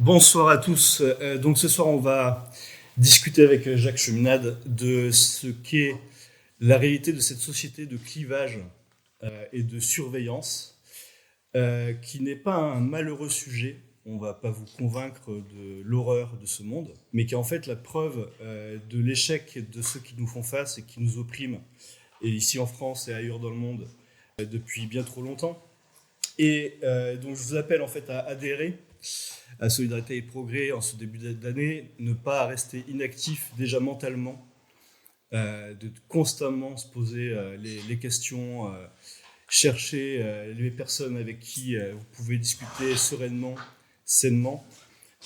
Bonsoir à tous. Donc ce soir, on va discuter avec Jacques Cheminade de ce qu'est la réalité de cette société de clivage et de surveillance, qui n'est pas un malheureux sujet. On ne va pas vous convaincre de l'horreur de ce monde, mais qui est en fait la preuve de l'échec de ceux qui nous font face et qui nous oppriment, et ici en France et ailleurs dans le monde, depuis bien trop longtemps. Et donc je vous appelle en fait à adhérer à Solidarité et Progrès en ce début d'année, ne pas rester inactif déjà mentalement, de constamment se poser les questions, chercher les personnes avec qui vous pouvez discuter sereinement, sainement,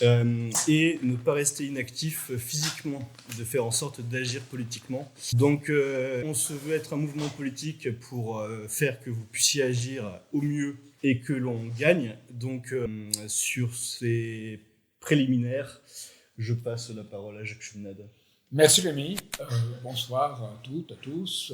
et ne pas rester inactif physiquement, de faire en sorte d'agir politiquement. Donc on se veut être un mouvement politique pour faire que vous puissiez agir au mieux et que l'on gagne. Donc sur ces préliminaires, je passe la parole à Jacques Cheminade. Merci Rémi, bonsoir à toutes, à tous.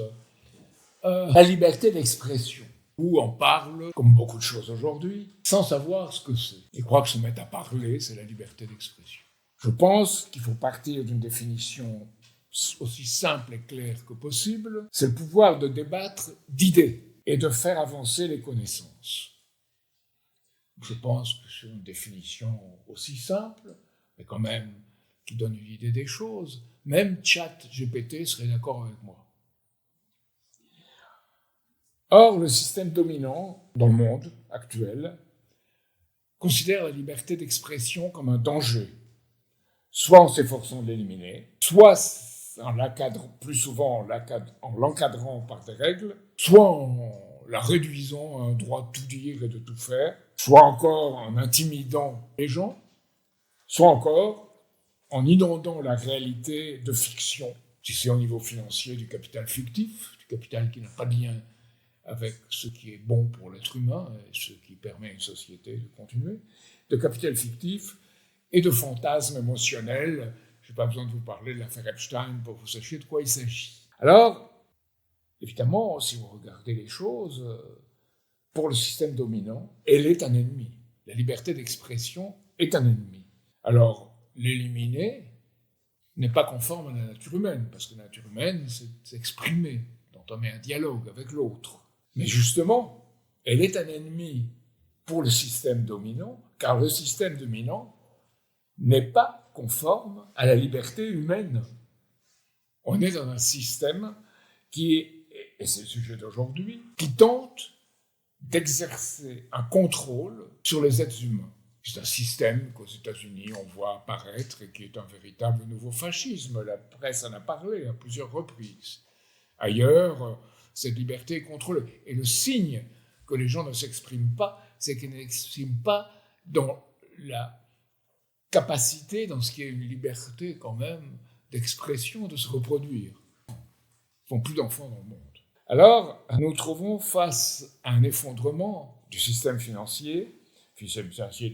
La liberté d'expression, où on parle, comme beaucoup de choses aujourd'hui, sans savoir ce que c'est. Et je crois que se mettre à parler, c'est la liberté d'expression. Je pense qu'il faut partir d'une définition aussi simple et claire que possible. C'est le pouvoir de débattre d'idées et de faire avancer les connaissances. Je pense que c'est une définition aussi simple, mais quand même qui donne une idée des choses. Même ChatGPT serait d'accord avec moi. Or, le système dominant dans le monde actuel considère la liberté d'expression comme un danger, soit en s'efforçant de l'éliminer, soit en l'encadrant, plus souvent en l'encadrant par des règles, soit en la réduisant à un droit de tout dire et de tout faire, soit encore en intimidant les gens, soit encore en inondant la réalité de fiction, si c'est au niveau financier du capital fictif, du capital qui n'a pas de lien avec ce qui est bon pour l'être humain et ce qui permet à une société de continuer, de capital fictif et de fantasmes émotionnels. Je n'ai pas besoin de vous parler de l'affaire Epstein pour que vous sachiez de quoi il s'agit. Alors, évidemment, si vous regardez les choses, pour le système dominant, elle est un ennemi. La liberté d'expression est un ennemi. Alors, l'éliminer n'est pas conforme à la nature humaine, parce que la nature humaine, c'est s'exprimer, d'entamer un dialogue avec l'autre. Mais justement, elle est un ennemi pour le système dominant, car le système dominant n'est pas conforme à la liberté humaine. On est dans un système qui est, et c'est le sujet d'aujourd'hui, qui tente d'exercer un contrôle sur les êtres humains. C'est un système qu'aux États-Unis on voit apparaître et qui est un véritable nouveau fascisme. La presse en a parlé à plusieurs reprises. Ailleurs, cette liberté est contrôlée. Et le signe que les gens ne s'expriment pas, c'est qu'ils n'expriment pas dans la capacité, dans ce qui est une liberté quand même d'expression, de se reproduire. Ils ne font plus d'enfants dans le monde. Alors, nous nous trouvons face à un effondrement du système financier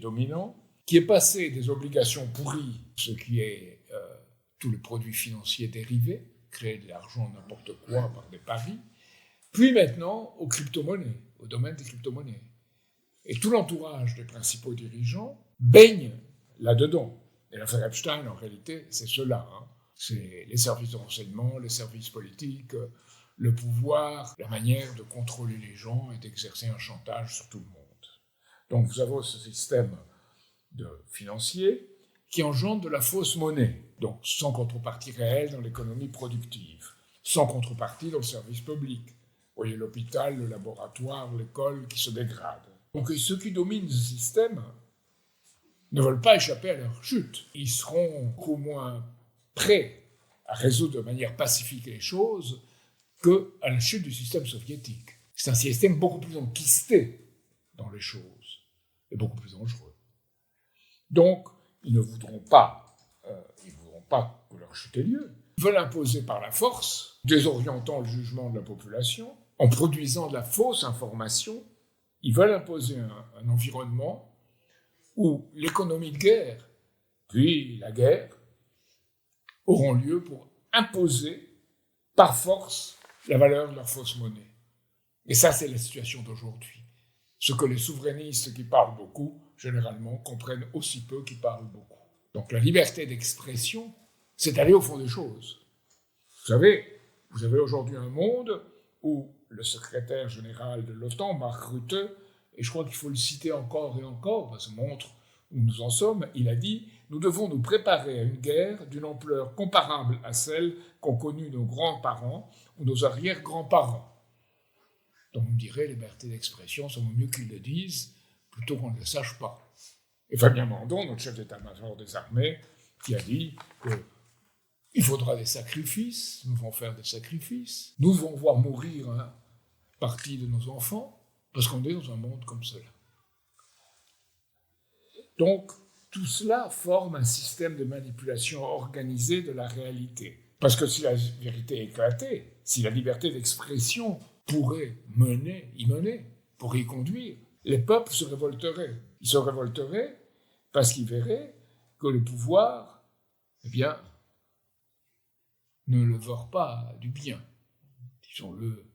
dominant, qui est passé des obligations pourries, ce qui est tous les produits financiers dérivés, créer de l'argent n'importe quoi par des paris, puis maintenant aux crypto-monnaies, au domaine des crypto-monnaies. Et tout l'entourage des principaux dirigeants baigne là-dedans. Et l'affaire Epstein, en réalité, c'est cela. C'est les services de renseignement, les services politiques, le pouvoir, la manière de contrôler les gens et d'exercer un chantage sur tout le monde. Donc vous avez ce système financier qui engendre de la fausse monnaie, donc sans contrepartie réelle dans l'économie productive, sans contrepartie dans le service public. Vous voyez l'hôpital, le laboratoire, l'école qui se dégradent. Donc ceux qui dominent ce système ne veulent pas échapper à leur chute. Ils seront au moins prêts à résoudre de manière pacifique les choses qu'à la chute du système soviétique. C'est un système beaucoup plus enquisté dans les choses et beaucoup plus dangereux. Donc, ils ne voudront pas que leur chute ait lieu. Ils veulent imposer par la force, désorientant le jugement de la population, en produisant de la fausse information. Ils veulent imposer un environnement où l'économie de guerre, puis la guerre, auront lieu pour imposer par force la valeur de leur fausse monnaie. Et ça, c'est la situation d'aujourd'hui. Ce que les souverainistes qui parlent beaucoup généralement, comprennent aussi peu qu'ils parlent beaucoup. Donc la liberté d'expression, c'est aller au fond des choses. Vous avez aujourd'hui un monde où le secrétaire général de l'OTAN, Mark Rutte, et je crois qu'il faut le citer encore et encore, parce que ça montre où nous en sommes, il a dit « Nous devons nous préparer à une guerre d'une ampleur comparable à celle qu'ont connue nos grands-parents ou nos arrière-grands-parents. » Donc on dirait liberté d'expression, ça vaut mieux qu'ils le disent, plutôt qu'on ne le sache pas. Et Fabien Mandon, notre chef d'état-major des armées, qui a dit qu'il faudra des sacrifices, nous devons faire des sacrifices, nous devons voir mourir une partie de nos enfants, parce qu'on est dans un monde comme cela. Donc, tout cela forme un système de manipulation organisée de la réalité. Parce que si la vérité éclatait, si la liberté d'expression pourrait y mener, pourrait y conduire, les peuples se révolteraient. Ils se révolteraient parce qu'ils verraient que le pouvoir, ne leur pas du bien, disons-le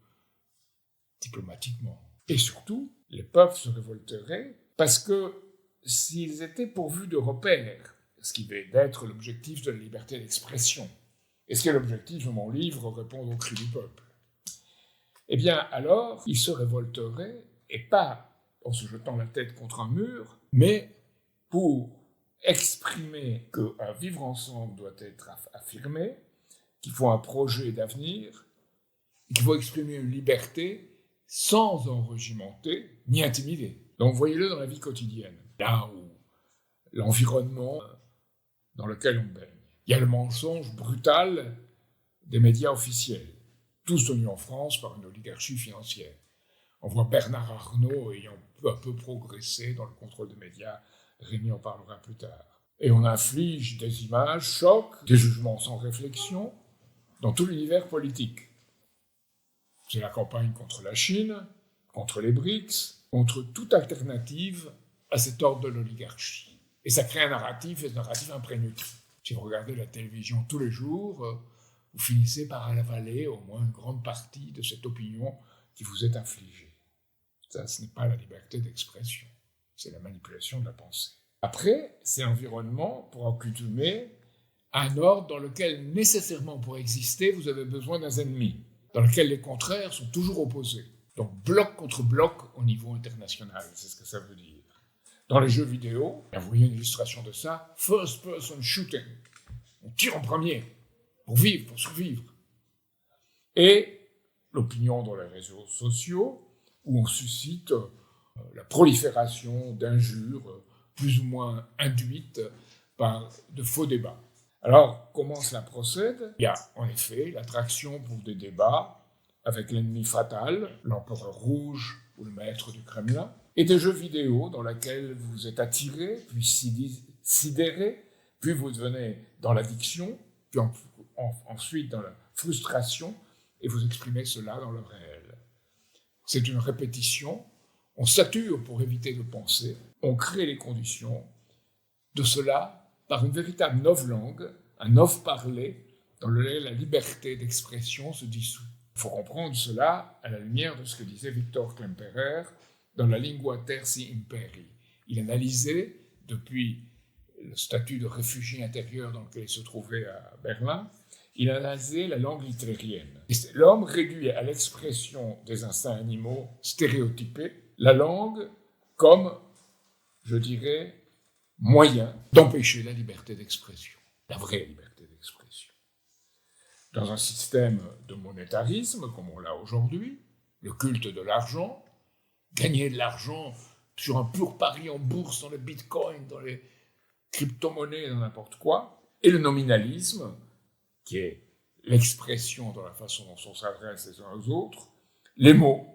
diplomatiquement. Et surtout, les peuples se révolteraient parce que s'ils étaient pourvus de repères, ce qui va être l'objectif de la liberté d'expression, et ce qui est l'objectif de mon livre, Répondre au cri du peuple, alors, ils se révolteraient, et pas en se jetant la tête contre un mur, mais pour exprimer qu'un vivre ensemble doit être affirmé, qu'il faut un projet d'avenir, qu'il faut exprimer une liberté sans enrégimenter ni intimider. Donc voyez-le dans la vie quotidienne, là où l'environnement dans lequel on baigne. Il y a le mensonge brutal des médias officiels, tous tenus en France par une oligarchie financière. On voit Bernard Arnault ayant peu à peu progressé dans le contrôle des médias, Rémi en parlera plus tard. Et on inflige des images, chocs, des jugements sans réflexion dans tout l'univers politique. C'est la campagne contre la Chine, contre les BRICS, contre toute alternative à cet ordre de l'oligarchie. Et ça crée un narratif, et ce narratif imprègne tout. Si vous regardez la télévision tous les jours, vous finissez par avaler au moins une grande partie de cette opinion qui vous est infligée. Ça, ce n'est pas la liberté d'expression, c'est la manipulation de la pensée. Après, ces environnements pour accoutumer un ordre dans lequel, nécessairement pour exister, vous avez besoin d'un ennemi, dans lequel les contraires sont toujours opposés. Donc bloc contre bloc au niveau international, c'est ce que ça veut dire. Dans les jeux vidéo, vous voyez une illustration de ça, first person shooting. On tire en premier, pour vivre, pour survivre. Et l'opinion dans les réseaux sociaux, où on suscite la prolifération d'injures plus ou moins induites par de faux débats. Alors, comment cela procède ? Il y a en effet l'attraction pour des débats avec l'ennemi fatal, l'empereur rouge ou le maître du Kremlin, et des jeux vidéo dans lesquels vous êtes attiré, puis sidéré, puis vous devenez dans l'addiction, puis ensuite dans la frustration, et vous exprimez cela dans le réel. C'est une répétition, on sature pour éviter de penser, on crée les conditions de cela par une véritable novlangue, un nov-parler dans lequel la liberté d'expression se dissout. Il faut comprendre cela à la lumière de ce que disait Victor Klemperer dans la Lingua Tertii Imperii. Il analysait, depuis le statut de réfugié intérieur dans lequel il se trouvait à Berlin, il analysait la langue littérienne. L'homme réduit à l'expression des instincts animaux stéréotypés la langue comme, je dirais, moyen d'empêcher la liberté d'expression, la vraie liberté d'expression. Dans un système de monétarisme, comme on l'a aujourd'hui, le culte de l'argent, gagner de l'argent sur un pur pari en bourse, dans le bitcoin, dans les crypto-monnaies, dans n'importe quoi, et le nominalisme, qui est l'expression dans la façon dont on s'adresse les uns aux autres, les mots,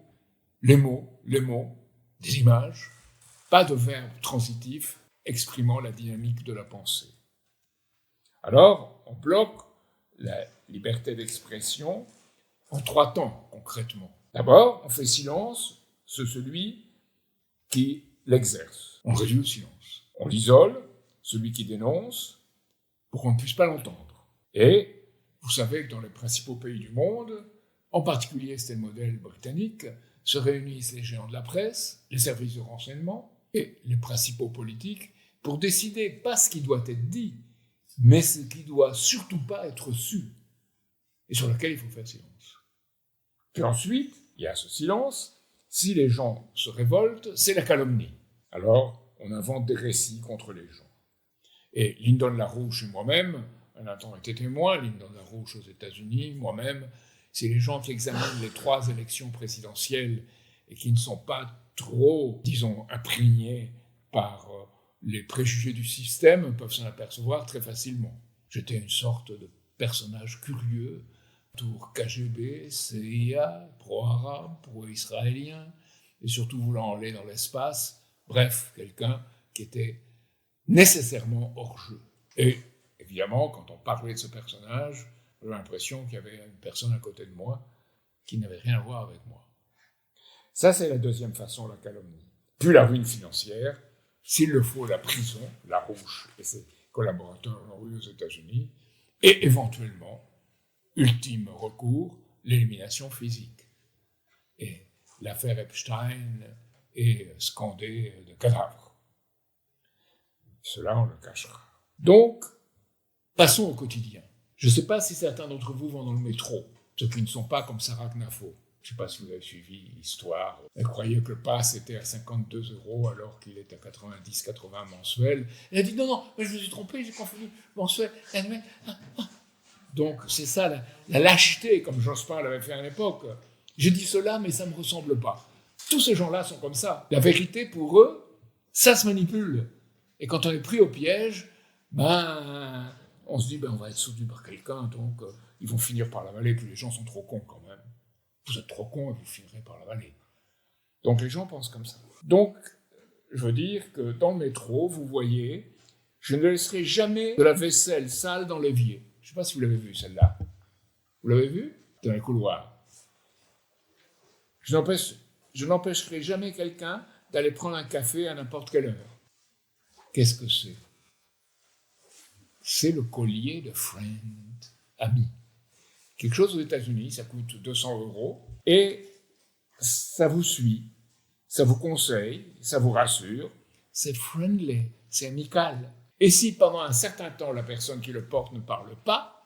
des images, pas de verbe transitif exprimant la dynamique de la pensée. Alors, on bloque la liberté d'expression en 3 temps, concrètement. D'abord, on fait silence sur celui qui l'exerce. On réduit le silence. On l'isole, celui qui dénonce, pour qu'on ne puisse pas l'entendre. Et vous savez que dans les principaux pays du monde, en particulier c'était le modèle britannique, se réunissent les géants de la presse, les services de renseignement, et les principaux politiques pour décider pas ce qui doit être dit, mais ce qui doit surtout pas être su, et sur lequel il faut faire silence. Puis ensuite, il y a ce silence. Si les gens se révoltent, c'est la calomnie. Alors, on invente des récits contre les gens. Et Lyndon LaRouche et moi-même, on a été témoins, Lyndon LaRouche aux États-Unis, moi-même, si les gens qui examinent les 3 élections présidentielles et qui ne sont pas trop, disons, imprégnés par les préjugés du système, peuvent s'en apercevoir très facilement. J'étais une sorte de personnage curieux, tour KGB, CIA, pro-arabe, pro-israélien, et surtout voulant aller dans l'espace, bref, quelqu'un qui était nécessairement hors jeu. Et évidemment, quand on parlait de ce personnage, j'avais l'impression qu'il y avait une personne à côté de moi qui n'avait rien à voir avec moi. Ça, c'est la deuxième façon, la calomnie. Puis la ruine financière, s'il le faut, la prison, LaRouche et ses collaborateurs l'ont eu aux États-Unis, et éventuellement, ultime recours, l'élimination physique. Et l'affaire Epstein est scandée de cadavres. Cela, on le cachera. Donc, passons au quotidien. Je ne sais pas si certains d'entre vous vont dans le métro, ceux qui ne sont pas comme Sarah Knafo. Je ne sais pas si vous avez suivi l'histoire. Elle croyait que le pass était à 52 € alors qu'il est à 90-80 mensuel. Elle a dit non, mais je me suis trompé, j'ai confondu mensuel. Donc c'est ça la lâcheté, comme Jospin l'avait fait à l'époque. J'ai dit cela, mais ça ne me ressemble pas. Tous ces gens-là sont comme ça. La vérité, pour eux, ça se manipule. Et quand on est pris au piège, on se dit on va être soutenu par quelqu'un, donc ils vont finir par l'avaler, puis les gens sont trop cons quand même. Vous êtes trop cons et vous finirez par l'avaler. Donc les gens pensent comme ça. Donc, je veux dire que dans le métro, vous voyez, je ne laisserai jamais de la vaisselle sale dans l'évier. Je ne sais pas si vous l'avez vu, celle-là. Vous l'avez vue? Dans les couloirs. Je n'empêcherai jamais quelqu'un d'aller prendre un café à n'importe quelle heure. Qu'est-ce que c'est? C'est le collier de friend, ami. Quelque chose aux États-Unis, ça coûte 200 € et ça vous suit, ça vous conseille, ça vous rassure. C'est friendly, c'est amical. Et si pendant un certain temps, la personne qui le porte ne parle pas,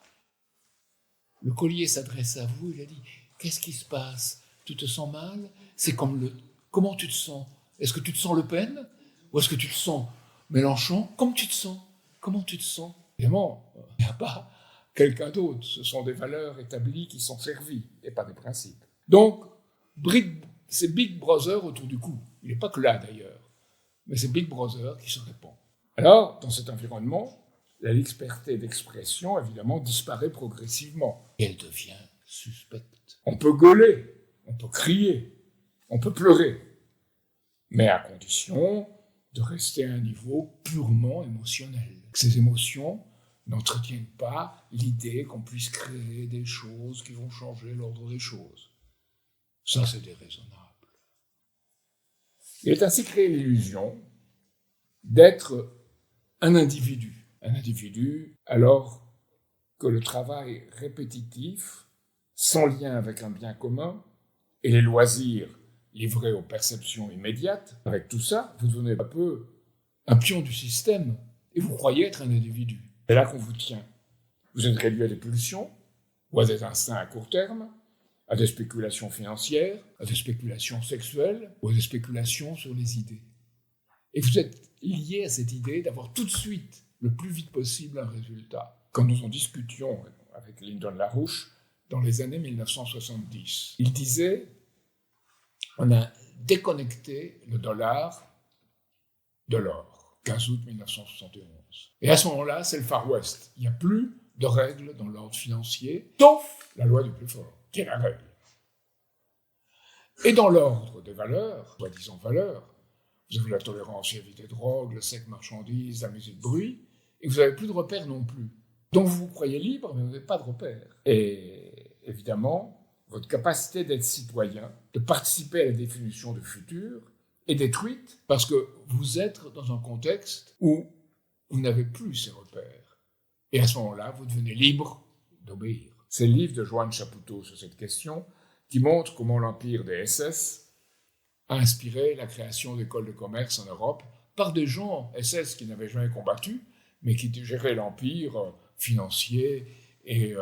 le collier s'adresse à vous, il a dit « Qu'est-ce qui se passe? Tu te sens mal? C'est comme Comment tu te sens? Est-ce que tu te sens Le Pen? Ou est-ce que tu te sens Mélenchon? Comment tu te sens? Comment tu te sens ?» Évidemment, il n'y a pas quelqu'un d'autre. Ce sont des valeurs établies qui sont servies, et pas des principes. Donc, c'est Big Brother autour du cou. Il n'est pas que là, d'ailleurs. Mais c'est Big Brother qui se répand. Alors, dans cet environnement, la liberté d'expression, évidemment, disparaît progressivement. Et elle devient suspecte. On peut gueuler, on peut crier, on peut pleurer, mais à condition de rester à un niveau purement émotionnel. Que ces émotions n'entretiennent pas l'idée qu'on puisse créer des choses qui vont changer l'ordre des choses. Ça, c'est déraisonnable. Il est ainsi créé l'illusion d'être un individu. Un individu, alors que le travail répétitif, sans lien avec un bien commun, et les loisirs livrés aux perceptions immédiates, avec tout ça, vous devenez un peu un pion du système, et vous croyez être un individu. C'est là qu'on vous tient. Vous êtes réduit à des pulsions, ou à des instincts à court terme, à des spéculations financières, à des spéculations sexuelles, ou à des spéculations sur les idées. Et vous êtes lié à cette idée d'avoir tout de suite, le plus vite possible, un résultat. Quand nous en discutions avec Lyndon LaRouche, dans les années 1970, il disait « On a déconnecté le dollar de l'or », 15 août 1971. Et à ce moment-là, c'est le Far West. Il n'y a plus de règles dans l'ordre financier, sauf la loi du plus fort, qui est la règle. Et dans l'ordre des valeurs, soi-disant valeurs, vous avez la tolérance vis-à-vis des drogues, le sexe marchandise, la musique bruit, et vous n'avez plus de repères non plus. Donc vous vous croyez libre, mais vous n'avez pas de repères. Et évidemment, votre capacité d'être citoyen, de participer à la définition du futur, est détruite parce que vous êtes dans un contexte où vous n'avez plus ces repères. Et à ce moment-là, vous devenez libre d'obéir. C'est le livre de Joan Chapoutot sur cette question qui montre comment l'empire des SS a inspiré la création d'écoles de commerce en Europe par des gens SS qui n'avaient jamais combattu, mais qui géraient l'empire financier et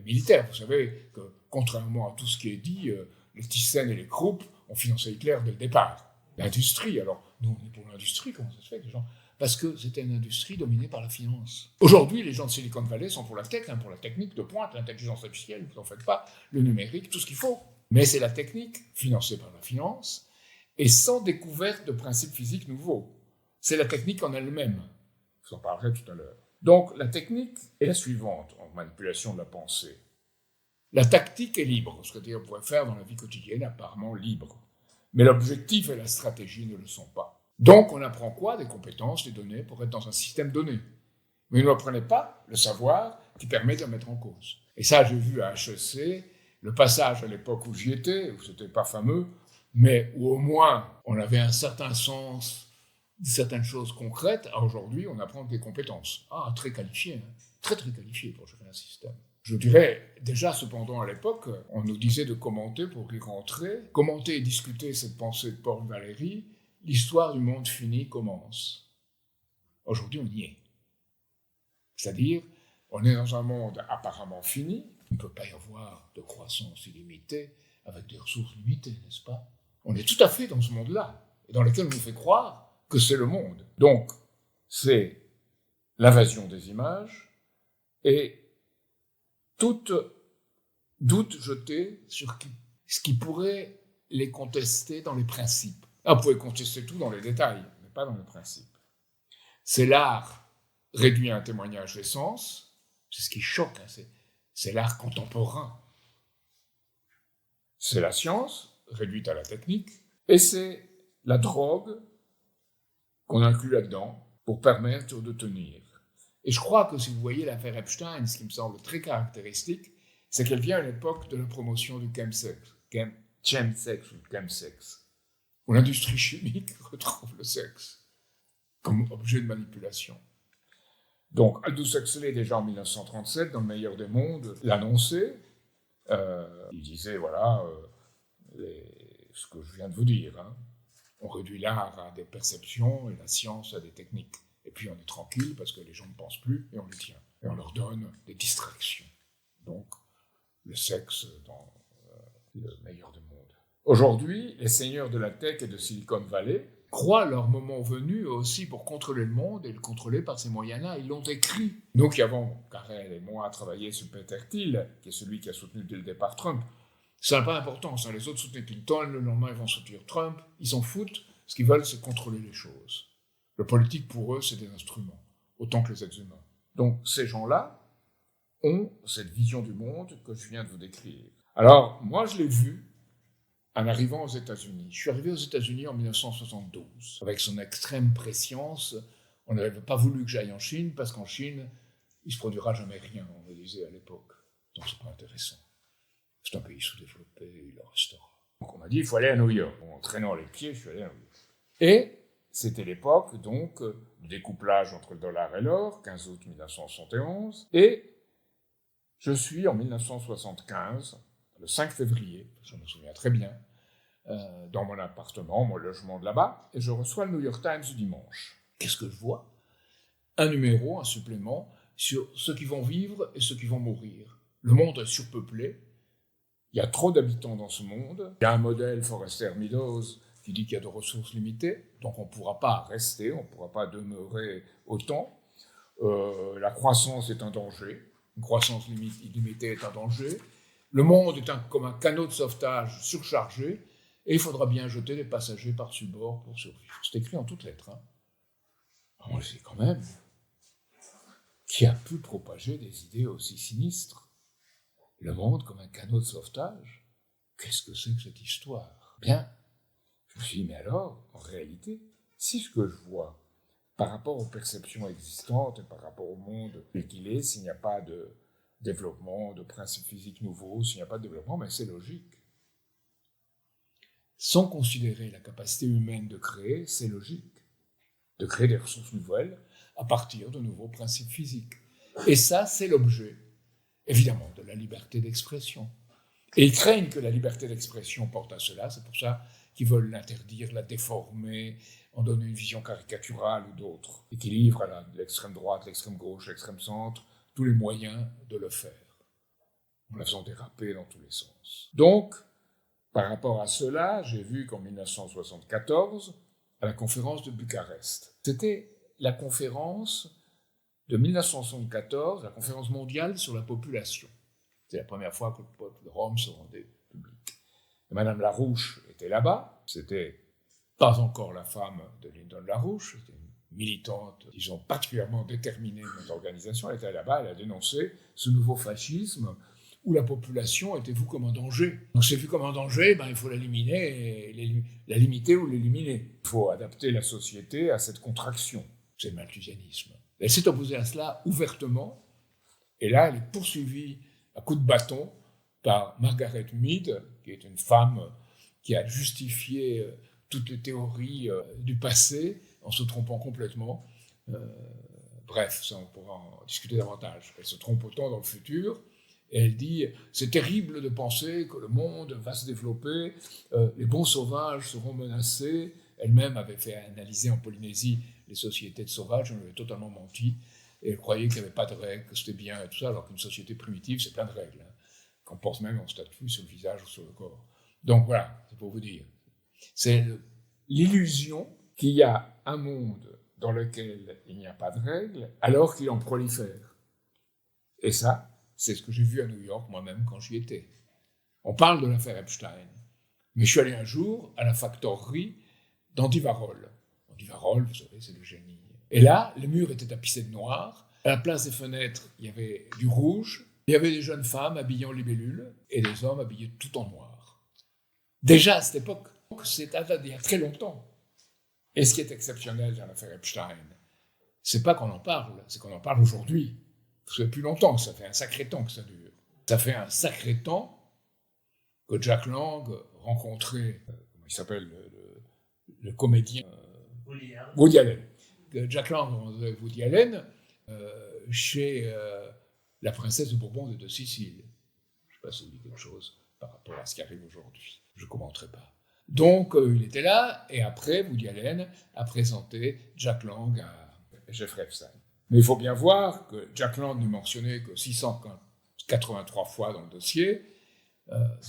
militaire. Vous savez que, contrairement à tout ce qui est dit, les Thyssen et les Krupp ont financé Hitler dès le départ. L'industrie, alors, nous on est pour l'industrie, comment ça se fait que les gens... Parce que c'était une industrie dominée par la finance. Aujourd'hui, les gens de Silicon Valley sont pour la tech, pour la technique de pointe, l'intelligence artificielle, vous n'en faites pas, le numérique, tout ce qu'il faut. Mais c'est la technique, financée par la finance, et sans découverte de principes physiques nouveaux. C'est la technique en elle-même. Je vous en parlerai tout à l'heure. Donc, la technique est la suivante en manipulation de la pensée. La tactique est libre, c'est-à-dire qu'on pourrait faire dans la vie quotidienne apparemment libre. Mais l'objectif et la stratégie ne le sont pas. Donc, on apprend quoi? Des compétences, des données, pour être dans un système donné. Mais vous n'apprenez pas le savoir qui permet de le mettre en cause. Et ça, j'ai vu à HEC, le passage à l'époque où j'y étais, où c'était pas fameux, mais où au moins on avait un certain sens, certaines choses concrètes. Aujourd'hui, on apprend des compétences. Ah, très qualifiées, hein. Très qualifiées pour gérer un système. Je dirais, déjà, cependant, à l'époque, on nous disait de commenter pour y rentrer. Commenter et discuter cette pensée de Paul Valéry, l'histoire du monde fini commence. Aujourd'hui, on y est. C'est-à-dire, on est dans un monde apparemment fini. Il ne peut pas y avoir de croissance illimitée avec des ressources limitées, n'est-ce pas? On est tout à fait dans ce monde-là, et dans lequel on nous fait croire que c'est le monde. Donc, c'est l'invasion des images et tout doute jeté sur ce qui pourrait les contester dans les principes. Vous pouvez contester tout dans les détails, mais pas dans les principes. C'est l'art réduit à un témoignage d'essence, c'est ce qui choque, hein, c'est l'art contemporain. C'est la science réduite à la technique, et c'est la drogue qu'on inclut là-dedans pour permettre de tenir. Et je crois que si vous voyez l'affaire Epstein, ce qui me semble très caractéristique, c'est qu'elle vient à l'époque de la promotion du chemsex, où l'industrie chimique retrouve le sexe comme objet de manipulation. Donc Aldous Huxley, déjà en 1937, dans Le meilleur des mondes, l'annonçait. Il disait, voilà, ce que je viens de vous dire. Hein. On réduit l'art à des perceptions et la science à des techniques. Et puis on est tranquille parce que les gens ne pensent plus et on les tient. Et on leur donne des distractions. Donc, le sexe dans le meilleur des mondes. Aujourd'hui, les seigneurs de la tech et de Silicon Valley croient leur moment venu aussi pour contrôler le monde et le contrôler par ces moyens-là. Ils l'ont écrit. Nous qui avons, Karel et moi, travaillé sur Peter Thiel, qui est celui qui a soutenu dès le départ Trump, ça n'a pas d'importance. Hein. Les autres soutenaient Clinton, le lendemain ils vont soutenir Trump. Ils s'en foutent. Ce qu'ils veulent, c'est contrôler les choses. Le politique, pour eux, c'est des instruments, autant que les êtres humains. Donc, ces gens-là ont cette vision du monde que je viens de vous décrire. Alors, moi, je l'ai vu en arrivant aux États-Unis. Je suis arrivé aux États-Unis en 1972. Avec son extrême prescience, on n'avait pas voulu que j'aille en Chine, parce qu'en Chine, il ne se produira jamais rien, on me disait à l'époque. Donc, c'est pas intéressant. C'est un pays sous-développé, il en restera. Donc, on m'a dit, il faut aller à New York. En traînant les pieds, je suis allé à New York. Et c'était l'époque, donc, du découplage entre le dollar et l'or, 15 août 1971. Et je suis, en 1975, le 5 février, je me souviens très bien, dans mon appartement, mon logement de là-bas, et je reçois le New York Times du dimanche. Qu'est-ce que je vois? Un numéro, un supplément, sur ceux qui vont vivre et ceux qui vont mourir. Le monde est surpeuplé, il y a trop d'habitants dans ce monde, il y a un modèle Forrester Meadows qui dit qu'il y a de ressources limitées, donc on ne pourra pas rester, on ne pourra pas demeurer autant. La croissance est un danger, une croissance illimitée est un danger. Le monde est comme un canot de sauvetage surchargé, et il faudra bien jeter des passagers par-dessus bord pour survivre. C'est écrit en toutes lettres. Hein. On le sait quand même. Qui a pu propager des idées aussi sinistres? Le monde comme un canot de sauvetage? Qu'est-ce que c'est que cette histoire? Bien, je me suis dit, mais alors, en réalité, si ce que je vois, par rapport aux perceptions existantes et par rapport au monde tel qu'il est, s'il n'y a pas de développement, de principes physiques nouveaux, s'il n'y a pas de développement, mais c'est logique. Sans considérer la capacité humaine de créer, c'est logique. De créer des ressources nouvelles à partir de nouveaux principes physiques. Et ça, c'est l'objet, évidemment, de la liberté d'expression. Et ils craignent que la liberté d'expression porte à cela, c'est pour ça qui veulent l'interdire, la déformer, en donner une vision caricaturale ou d'autres, et qui livrent à l'extrême droite, l'extrême gauche, l'extrême centre, tous les moyens de le faire, en la faisant déraper dans tous les sens. Donc, par rapport à cela, j'ai vu qu'en 1974, à la conférence de Bucarest, c'était la conférence de 1974, la conférence mondiale sur la population. C'est la première fois que le peuple de Rome se rendait public. Et Madame Larouche était là-bas, c'était pas encore la femme de Lyndon LaRouche, c'était une militante, disons, particulièrement déterminée de notre organisation, elle était là-bas, elle a dénoncé ce nouveau fascisme où la population était vue comme un danger. Donc c'est vu comme un danger, il faut l'éliminer, la limiter ou l'éliminer. Il faut adapter la société à cette contraction, c'est le malthusianisme. Elle s'est opposée à cela ouvertement, et là elle est poursuivie à coups de bâton par Margaret Mead, qui est une femme qui a justifié toutes les théories du passé en se trompant complètement. Bref, ça on pourra en discuter davantage. Elle se trompe autant dans le futur, et elle dit « C'est terrible de penser que le monde va se développer, les bons sauvages seront menacés. » Elle-même avait fait analyser en Polynésie les sociétés de sauvages, on lui avait totalement menti, et elle croyait qu'il n'y avait pas de règles, que c'était bien et tout ça, alors qu'une société primitive, c'est plein de règles, qu'on pense même en statut sur le visage ou sur le corps. Donc voilà, c'est pour vous dire. C'est l'illusion qu'il y a un monde dans lequel il n'y a pas de règles, alors qu'il en prolifère. Et ça, c'est ce que j'ai vu à New York moi-même quand j'y étais. On parle de l'affaire Epstein, mais je suis allé un jour à la factorerie d'Andy Warhol. Andy Warhol, vous savez, c'est le génie. Et là, les murs étaient tapissés de noir. À la place des fenêtres, il y avait du rouge. Il y avait des jeunes femmes habillées en libellule et des hommes habillés tout en noir. Déjà à cette époque, c'est il y a très longtemps. Et ce qui est exceptionnel dans l'affaire Epstein, c'est pas qu'on en parle, c'est qu'on en parle aujourd'hui. Ça fait plus longtemps, ça fait un sacré temps que ça dure. Ça fait un sacré temps que Jack Lang rencontrait, comment il s'appelle, le comédien Woody Allen. Que Jack Lang rencontrait Woody Allen chez la princesse de Bourbon de Sicile. Je ne sais pas si vous dit quelque chose par rapport à ce qui arrive aujourd'hui. Je ne commenterai pas. Donc, il était là, et après, Woody Allen a présenté Jack Lang à Jeffrey Epstein. Mais il faut bien voir que Jack Lang n'est mentionné que 683 fois dans le dossier.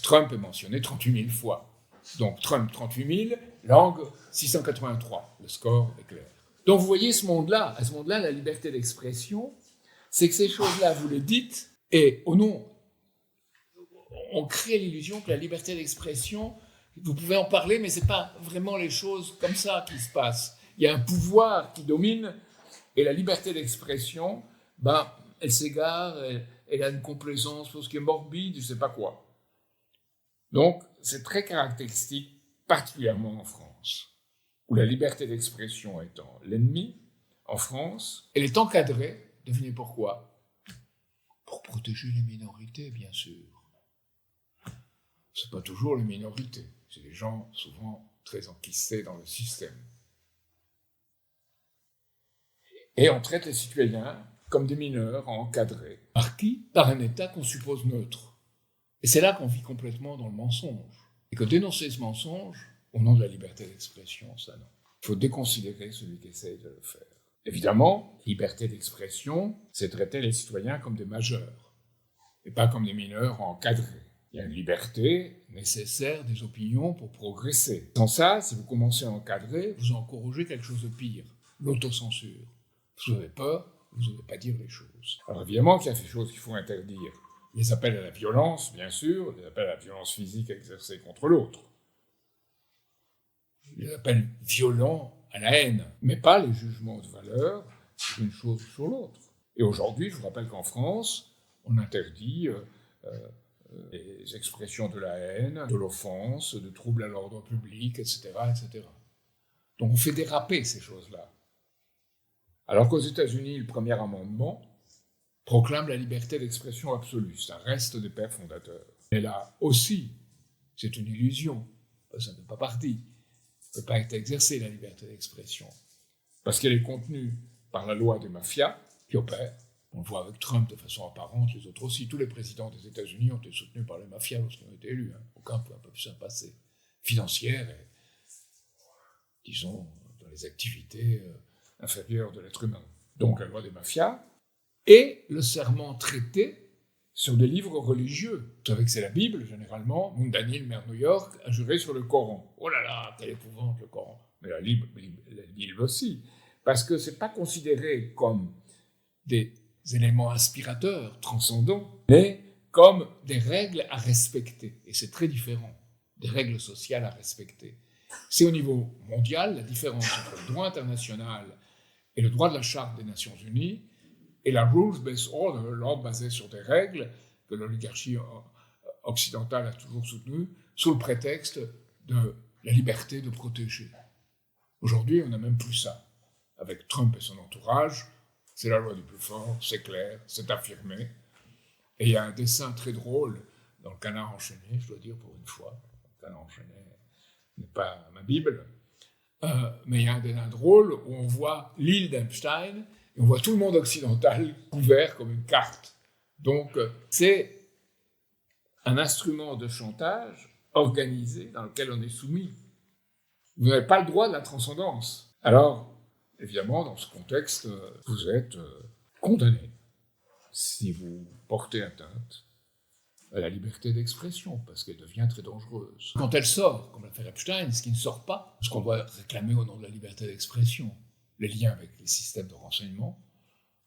Trump est mentionné 38 000 fois. Donc, Trump, 38 000, Lang, 683. Le score est clair. Donc, vous voyez ce monde-là. À ce monde-là, la liberté d'expression, c'est que ces choses-là, vous les dites, et au nom, on crée l'illusion que la liberté d'expression, vous pouvez en parler, mais ce n'est pas vraiment les choses comme ça qui se passent. Il y a un pouvoir qui domine, et la liberté d'expression, elle s'égare, elle a une complaisance pour ce qui est morbide, je ne sais pas quoi. Donc, c'est très caractéristique, particulièrement en France, où la liberté d'expression étant l'ennemi, en France, elle est encadrée, devinez pourquoi? Pour protéger les minorités, bien sûr. C'est pas toujours les minorités, c'est des gens souvent très enquistés dans le système. Et on traite les citoyens comme des mineurs encadrés. Par qui? Par un État qu'on suppose neutre. Et c'est là qu'on vit complètement dans le mensonge. Et que dénoncer ce mensonge, au nom de la liberté d'expression, ça non. Il faut déconsidérer celui qui essaye de le faire. Évidemment, liberté d'expression, c'est traiter les citoyens comme des majeurs, et pas comme des mineurs encadrés. Il y a une liberté nécessaire des opinions pour progresser. Sans ça, si vous commencez à encadrer, vous encouragez quelque chose de pire, l'autocensure. Vous avez peur, vous n'osez pas dire les choses. Alors évidemment qu'il y a des choses qu'il faut interdire. Les appels à la violence, bien sûr, les appels à la violence physique exercée contre l'autre. Les appels violents à la haine, mais pas les jugements de valeur d'une chose sur l'autre. Et aujourd'hui, je vous rappelle qu'en France, on interdit les expressions de la haine, de l'offense, de troubles à l'ordre public, etc., etc. Donc on fait déraper ces choses-là. Alors qu'aux États-Unis, le premier amendement proclame la liberté d'expression absolue. C'est un reste des pères fondateurs. Et là aussi, c'est une illusion. Ça ne fait pas partie. Ça ne peut pas être exercée, la liberté d'expression. Parce qu'elle est contenue par la loi des mafias qui opèrent. On le voit avec Trump de façon apparente, les autres aussi. Tous les présidents des États-Unis ont été soutenus par les mafias lorsqu'ils ont été élus. Aucun peut un peu plus s'en passer. Financière disons, dans les activités inférieures de l'être humain. Donc la loi des mafias et le serment traité sur des livres religieux. Vous savez que c'est la Bible, généralement. Daniel, maire de New York, a juré sur le Coran. Oh là là, quelle épouvante le Coran. Mais la Bible aussi. Parce que ce n'est pas considéré comme des éléments inspirateurs, transcendants, mais comme des règles à respecter. Et c'est très différent, des règles sociales à respecter. C'est au niveau mondial, la différence entre le droit international et le droit de la Charte des Nations Unies, et la rules-based order, l'ordre basé sur des règles que l'oligarchie occidentale a toujours soutenues, sous le prétexte de la liberté de protéger. Aujourd'hui, on n'a même plus ça. Avec Trump et son entourage, c'est la loi du plus fort, c'est clair, c'est affirmé. Et il y a un dessin très drôle dans le Canard enchaîné, je dois dire pour une fois. Le Canard enchaîné n'est pas ma Bible, mais il y a un dessin drôle où on voit l'île d'Epstein et on voit tout le monde occidental couvert comme une carte. Donc, c'est un instrument de chantage organisé dans lequel on est soumis. Vous n'avez pas le droit de la transcendance. Alors, évidemment, dans ce contexte, vous êtes condamné si vous portez atteinte à la liberté d'expression, parce qu'elle devient très dangereuse. Quand elle sort, comme l'affaire Epstein, ce qui ne sort pas, ce qu'on doit réclamer au nom de la liberté d'expression, les liens avec les systèmes de renseignement,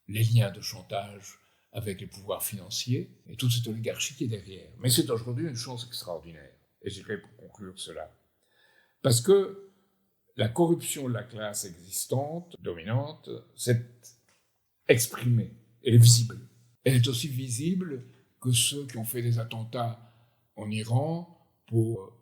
les liens de chantage avec les pouvoirs financiers, et toute cette oligarchie qui est derrière. Mais c'est aujourd'hui une chose extraordinaire, et j'irai pour conclure cela. Parce que la corruption de la classe existante, dominante, s'est exprimée, elle est visible. Elle est aussi visible que ceux qui ont fait des attentats en Iran pour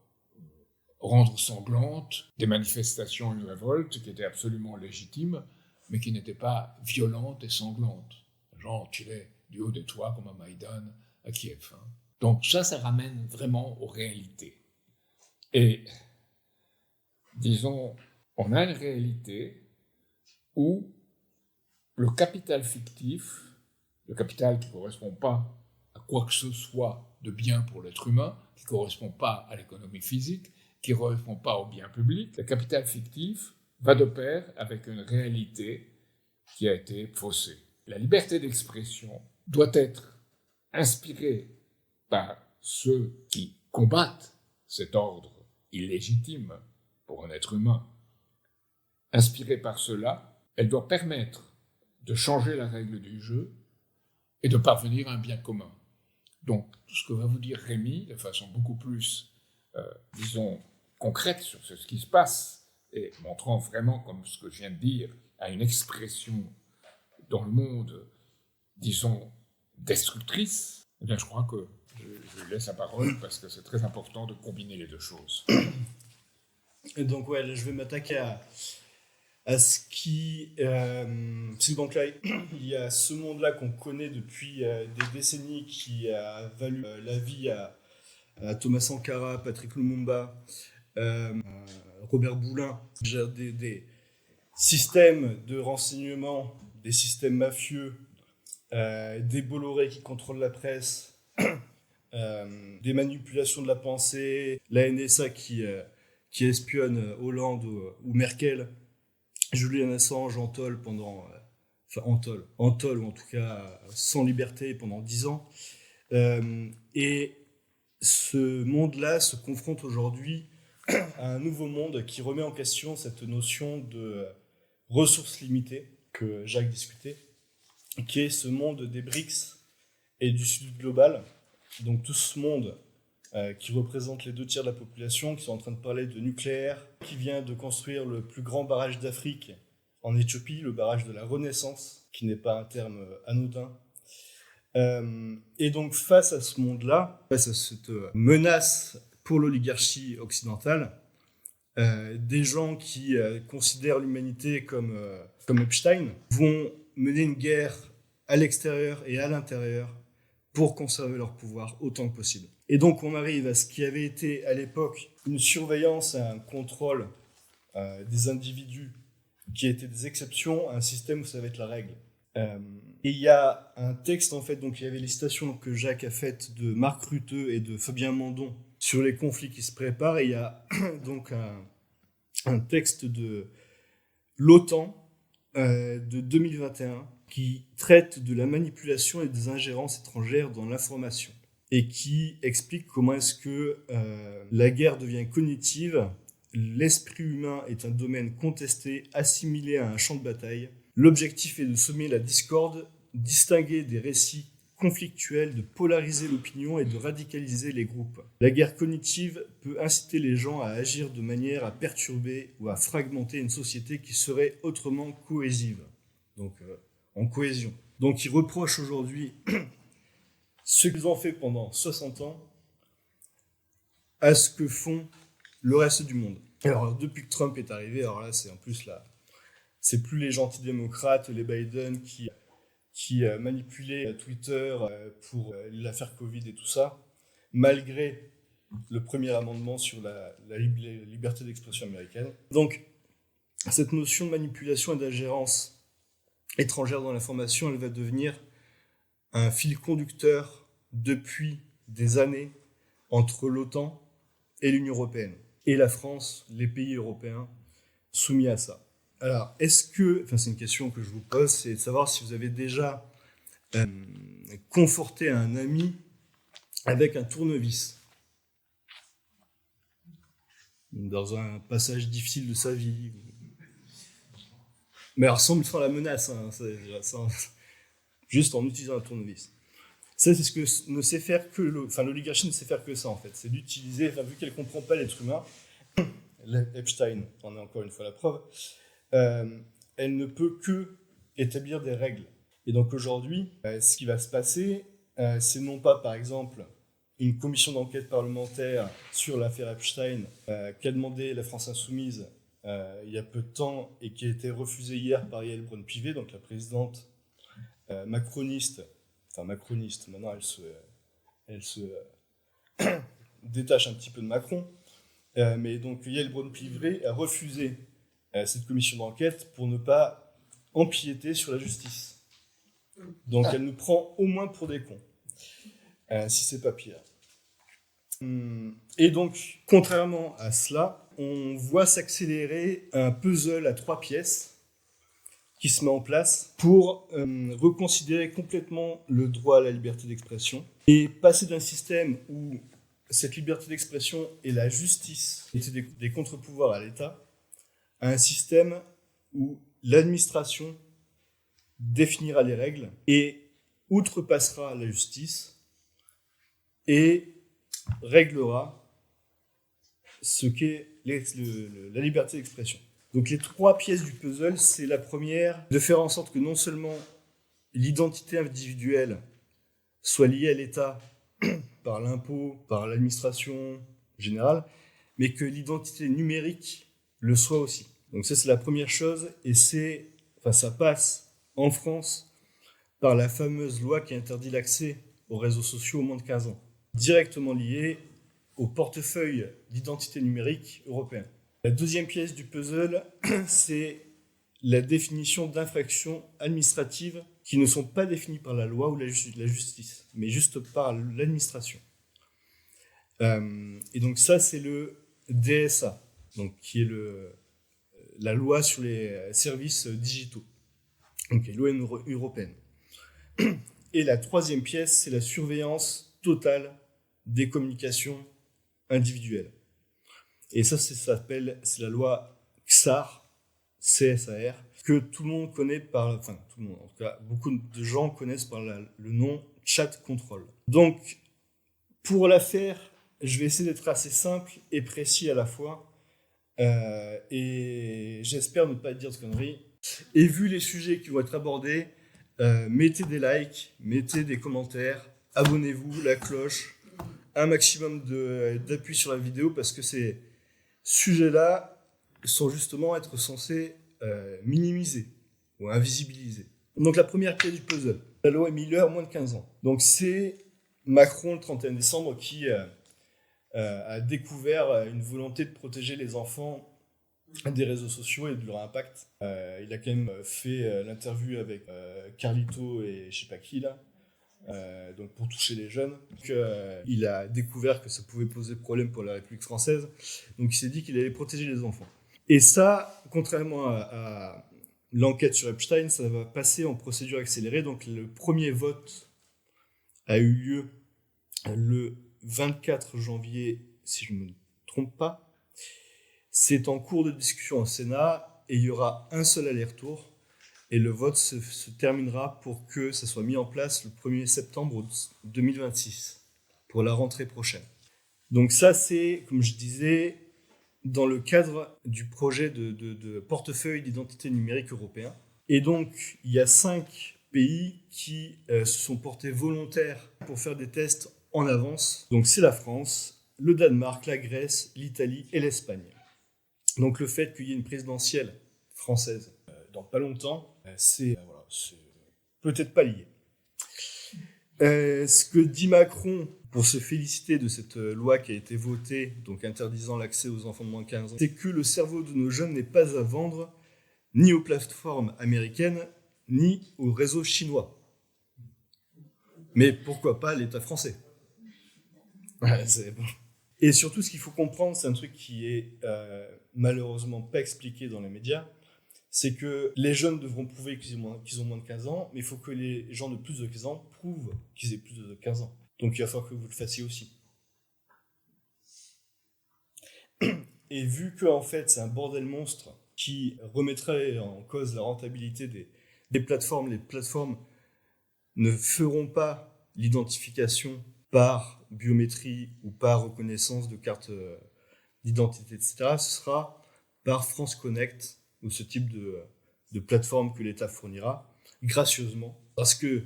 rendre sanglantes des manifestations et une révolte qui étaient absolument légitimes, mais qui n'étaient pas violentes et sanglantes. Les gens tiraient du haut des toits comme à Maïdan, à Kiev. Donc ça ramène vraiment aux réalités. Et, disons, on a une réalité où le capital fictif, le capital qui ne correspond pas à quoi que ce soit de bien pour l'être humain, qui ne correspond pas à l'économie physique, qui ne correspond pas au bien public, le capital fictif va de pair avec une réalité qui a été faussée. La liberté d'expression doit être inspirée par ceux qui combattent cet ordre illégitime pour un être humain. Inspirée par cela, elle doit permettre de changer la règle du jeu et de parvenir à un bien commun. Donc, tout ce que va vous dire Rémi, de façon beaucoup plus, disons, concrète sur ce qui se passe, et montrant vraiment, comme ce que je viens de dire, à une expression dans le monde, disons, destructrice, eh bien, je crois que je lui laisse la parole parce que c'est très important de combiner les deux choses. Et donc, ouais, là, je vais m'attaquer à ce qui... c'est donc là, il y a ce monde-là qu'on connaît depuis des décennies qui a valu la vie à Thomas Sankara, Patrick Lumumba, Robert Boulin, des systèmes de renseignement, des systèmes mafieux, des Bolloré qui contrôlent la presse, des manipulations de la pensée, la NSA qui espionne Hollande ou Merkel, Julian Assange en tôle pendant... en tôle, ou en tout cas sans liberté pendant 10 ans. Et ce monde-là se confronte aujourd'hui à un nouveau monde qui remet en question cette notion de ressources limitées que Jacques discutait, qui est ce monde des BRICS et du Sud global. Donc tout ce monde qui représente les 2 tiers de la population, qui sont en train de parler de nucléaire, qui vient de construire le plus grand barrage d'Afrique en Éthiopie, le barrage de la Renaissance, qui n'est pas un terme anodin. Et donc face à ce monde-là, face à cette menace pour l'oligarchie occidentale, des gens qui considèrent l'humanité comme Epstein vont mener une guerre à l'extérieur et à l'intérieur pour conserver leur pouvoir autant que possible. Et donc on arrive à ce qui avait été à l'époque une surveillance et un contrôle des individus qui étaient des exceptions à un système où ça va être la règle. Et il y a un texte, en fait, donc il y avait les citations que Jacques a faites de Marc Rutteux et de Fabien Mandon sur les conflits qui se préparent, et il y a donc un texte de l'OTAN de 2021 qui traite de la manipulation et des ingérences étrangères dans l'information et qui explique comment est-ce que la guerre devient cognitive, l'esprit humain est un domaine contesté, assimilé à un champ de bataille. L'objectif est de semer la discorde, distinguer des récits conflictuels, de polariser l'opinion et de radicaliser les groupes. La guerre cognitive peut inciter les gens à agir de manière à perturber ou à fragmenter une société qui serait autrement cohésive. Donc, en cohésion. Donc, ils reprochent aujourd'hui ce qu'ils ont fait pendant 60 ans à ce que font le reste du monde. Alors, depuis que Trump est arrivé, alors là, c'est en plus là, c'est plus les gentils démocrates, les Biden qui manipulaient Twitter pour l'affaire Covid et tout ça, malgré le premier amendement sur la liberté d'expression américaine. Donc, cette notion de manipulation et d'ingérence étrangère dans l'information, elle va devenir un fil conducteur depuis des années entre l'OTAN et l'Union européenne, et la France, les pays européens soumis à ça. Alors, c'est une question que je vous pose, c'est de savoir si vous avez déjà conforté un ami avec un tournevis dans un passage difficile de sa vie. Mais alors sans la menace, hein, juste en utilisant un tournevis. Ça, c'est ce que ne sait faire que l'oligarchie ne sait faire que ça en fait, c'est d'utiliser, vu qu'elle comprend pas l'être humain, Epstein en est encore une fois la preuve. Elle ne peut que établir des règles. Et donc aujourd'hui, ce qui va se passer, c'est non pas par exemple une commission d'enquête parlementaire sur l'affaire Epstein qu'a demandé la France Insoumise il y a peu de temps et qui a été refusée hier par Yael Braun-Pivet, donc la présidente macroniste, maintenant elle se détache un petit peu de Macron, mais donc Yael Braun-Pivet a refusé cette commission d'enquête pour ne pas empiéter sur la justice. Donc elle nous prend au moins pour des cons, si c'est pas pire. Et donc, contrairement à cela, on voit s'accélérer un puzzle à 3 pièces qui se met en place pour reconsidérer complètement le droit à la liberté d'expression et passer d'un système où cette liberté d'expression et la justice étaient des contre-pouvoirs à l'État à un système où l'administration définira les règles et outrepassera la justice et réglera ce qu'est la liberté d'expression. Donc les 3 pièces du puzzle, c'est la première, de faire en sorte que non seulement l'identité individuelle soit liée à l'État par l'impôt, par l'administration générale, mais que l'identité numérique le soit aussi. Donc ça, c'est la première chose, et ça passe en France par la fameuse loi qui interdit l'accès aux réseaux sociaux aux moins de 15 ans, directement liée au portefeuille d'identité numérique européen. La deuxième pièce du puzzle, c'est la définition d'infractions administratives qui ne sont pas définies par la loi ou la justice, mais juste par l'administration. Et donc ça, c'est le DSA, donc qui est la loi sur les services digitaux, donc qui est loi européenne. Et la troisième pièce, c'est la surveillance totale des communications individuelles. Et ça, c'est la loi CSAR, CSAR, que tout le monde connaît tout le monde, en tout cas, beaucoup de gens connaissent par le nom Chat Control. Donc, pour la faire, je vais essayer d'être assez simple et précis à la fois, et j'espère ne pas dire de conneries. Et vu les sujets qui vont être abordés, mettez des likes, mettez des commentaires, abonnez-vous, la cloche, un maximum d'appui sur la vidéo, parce que ces sujets-là sont justement être censés minimiser ou invisibiliser. Donc la première pièce du puzzle, la loi Miller, moins de 15 ans. Donc c'est Macron le 31 décembre qui a découvert une volonté de protéger les enfants des réseaux sociaux et de leur impact. Il a quand même fait l'interview avec Carlito et je sais pas qui là, donc pour toucher les jeunes. Donc, il a découvert que ça pouvait poser problème pour la République française, donc il s'est dit qu'il allait protéger les enfants. Et ça, contrairement à l'enquête sur Epstein, ça va passer en procédure accélérée. Donc le premier vote a eu lieu le 24 janvier, si je ne me trompe pas. C'est en cours de discussion au Sénat et il y aura un seul aller-retour. Et le vote se terminera pour que ça soit mis en place le 1er septembre 2026, pour la rentrée prochaine. Donc ça, c'est, comme je disais, dans le cadre du projet de portefeuille d'identité numérique européen. Et donc, il y a 5 pays qui se sont portés volontaires pour faire des tests en avance. Donc c'est la France, le Danemark, la Grèce, l'Italie et l'Espagne. Donc le fait qu'il y ait une présidentielle française dans pas longtemps, c'est peut-être pas lié. Ce que dit Macron pour se féliciter de cette loi qui a été votée, donc interdisant l'accès aux enfants de moins de 15 ans, c'est que le cerveau de nos jeunes n'est pas à vendre ni aux plateformes américaines, ni aux réseaux chinois. Mais pourquoi pas l'État français? C'est bon. Et surtout, ce qu'il faut comprendre, c'est un truc qui est malheureusement pas expliqué dans les médias, c'est que les jeunes devront prouver qu'ils ont moins de 15 ans, mais il faut que les gens de plus de 15 ans prouvent qu'ils aient plus de 15 ans. Donc il va falloir que vous le fassiez aussi. Et vu que en fait c'est un bordel monstre qui remettrait en cause la rentabilité des plateformes, les plateformes ne feront pas l'identification par biométrie ou par reconnaissance de carte d'identité, etc. Ce sera par France Connect ou ce type de plateforme que l'État fournira gracieusement. Parce que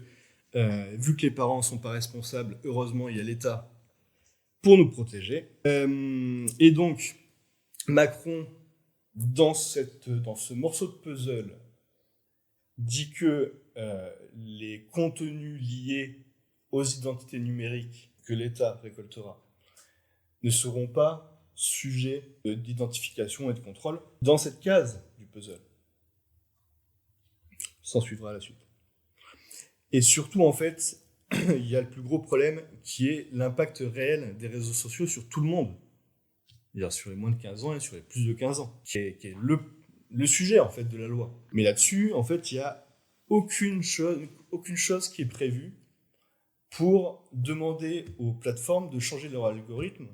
vu que les parents ne sont pas responsables, heureusement il y a l'État pour nous protéger. Et donc Macron, dans ce morceau de puzzle, dit que les contenus liés aux identités numériques que l'État récoltera ne seront pas sujets d'identification et de contrôle dans cette case du puzzle. S'en suivra la suite. Et surtout, en fait, il y a le plus gros problème qui est l'impact réel des réseaux sociaux sur tout le monde. C'est-à-dire sur les moins de 15 ans et sur les plus de 15 ans, qui est le sujet, en fait, de la loi. Mais là-dessus, en fait, il n'y a aucune chose qui est prévue pour demander aux plateformes de changer leur algorithme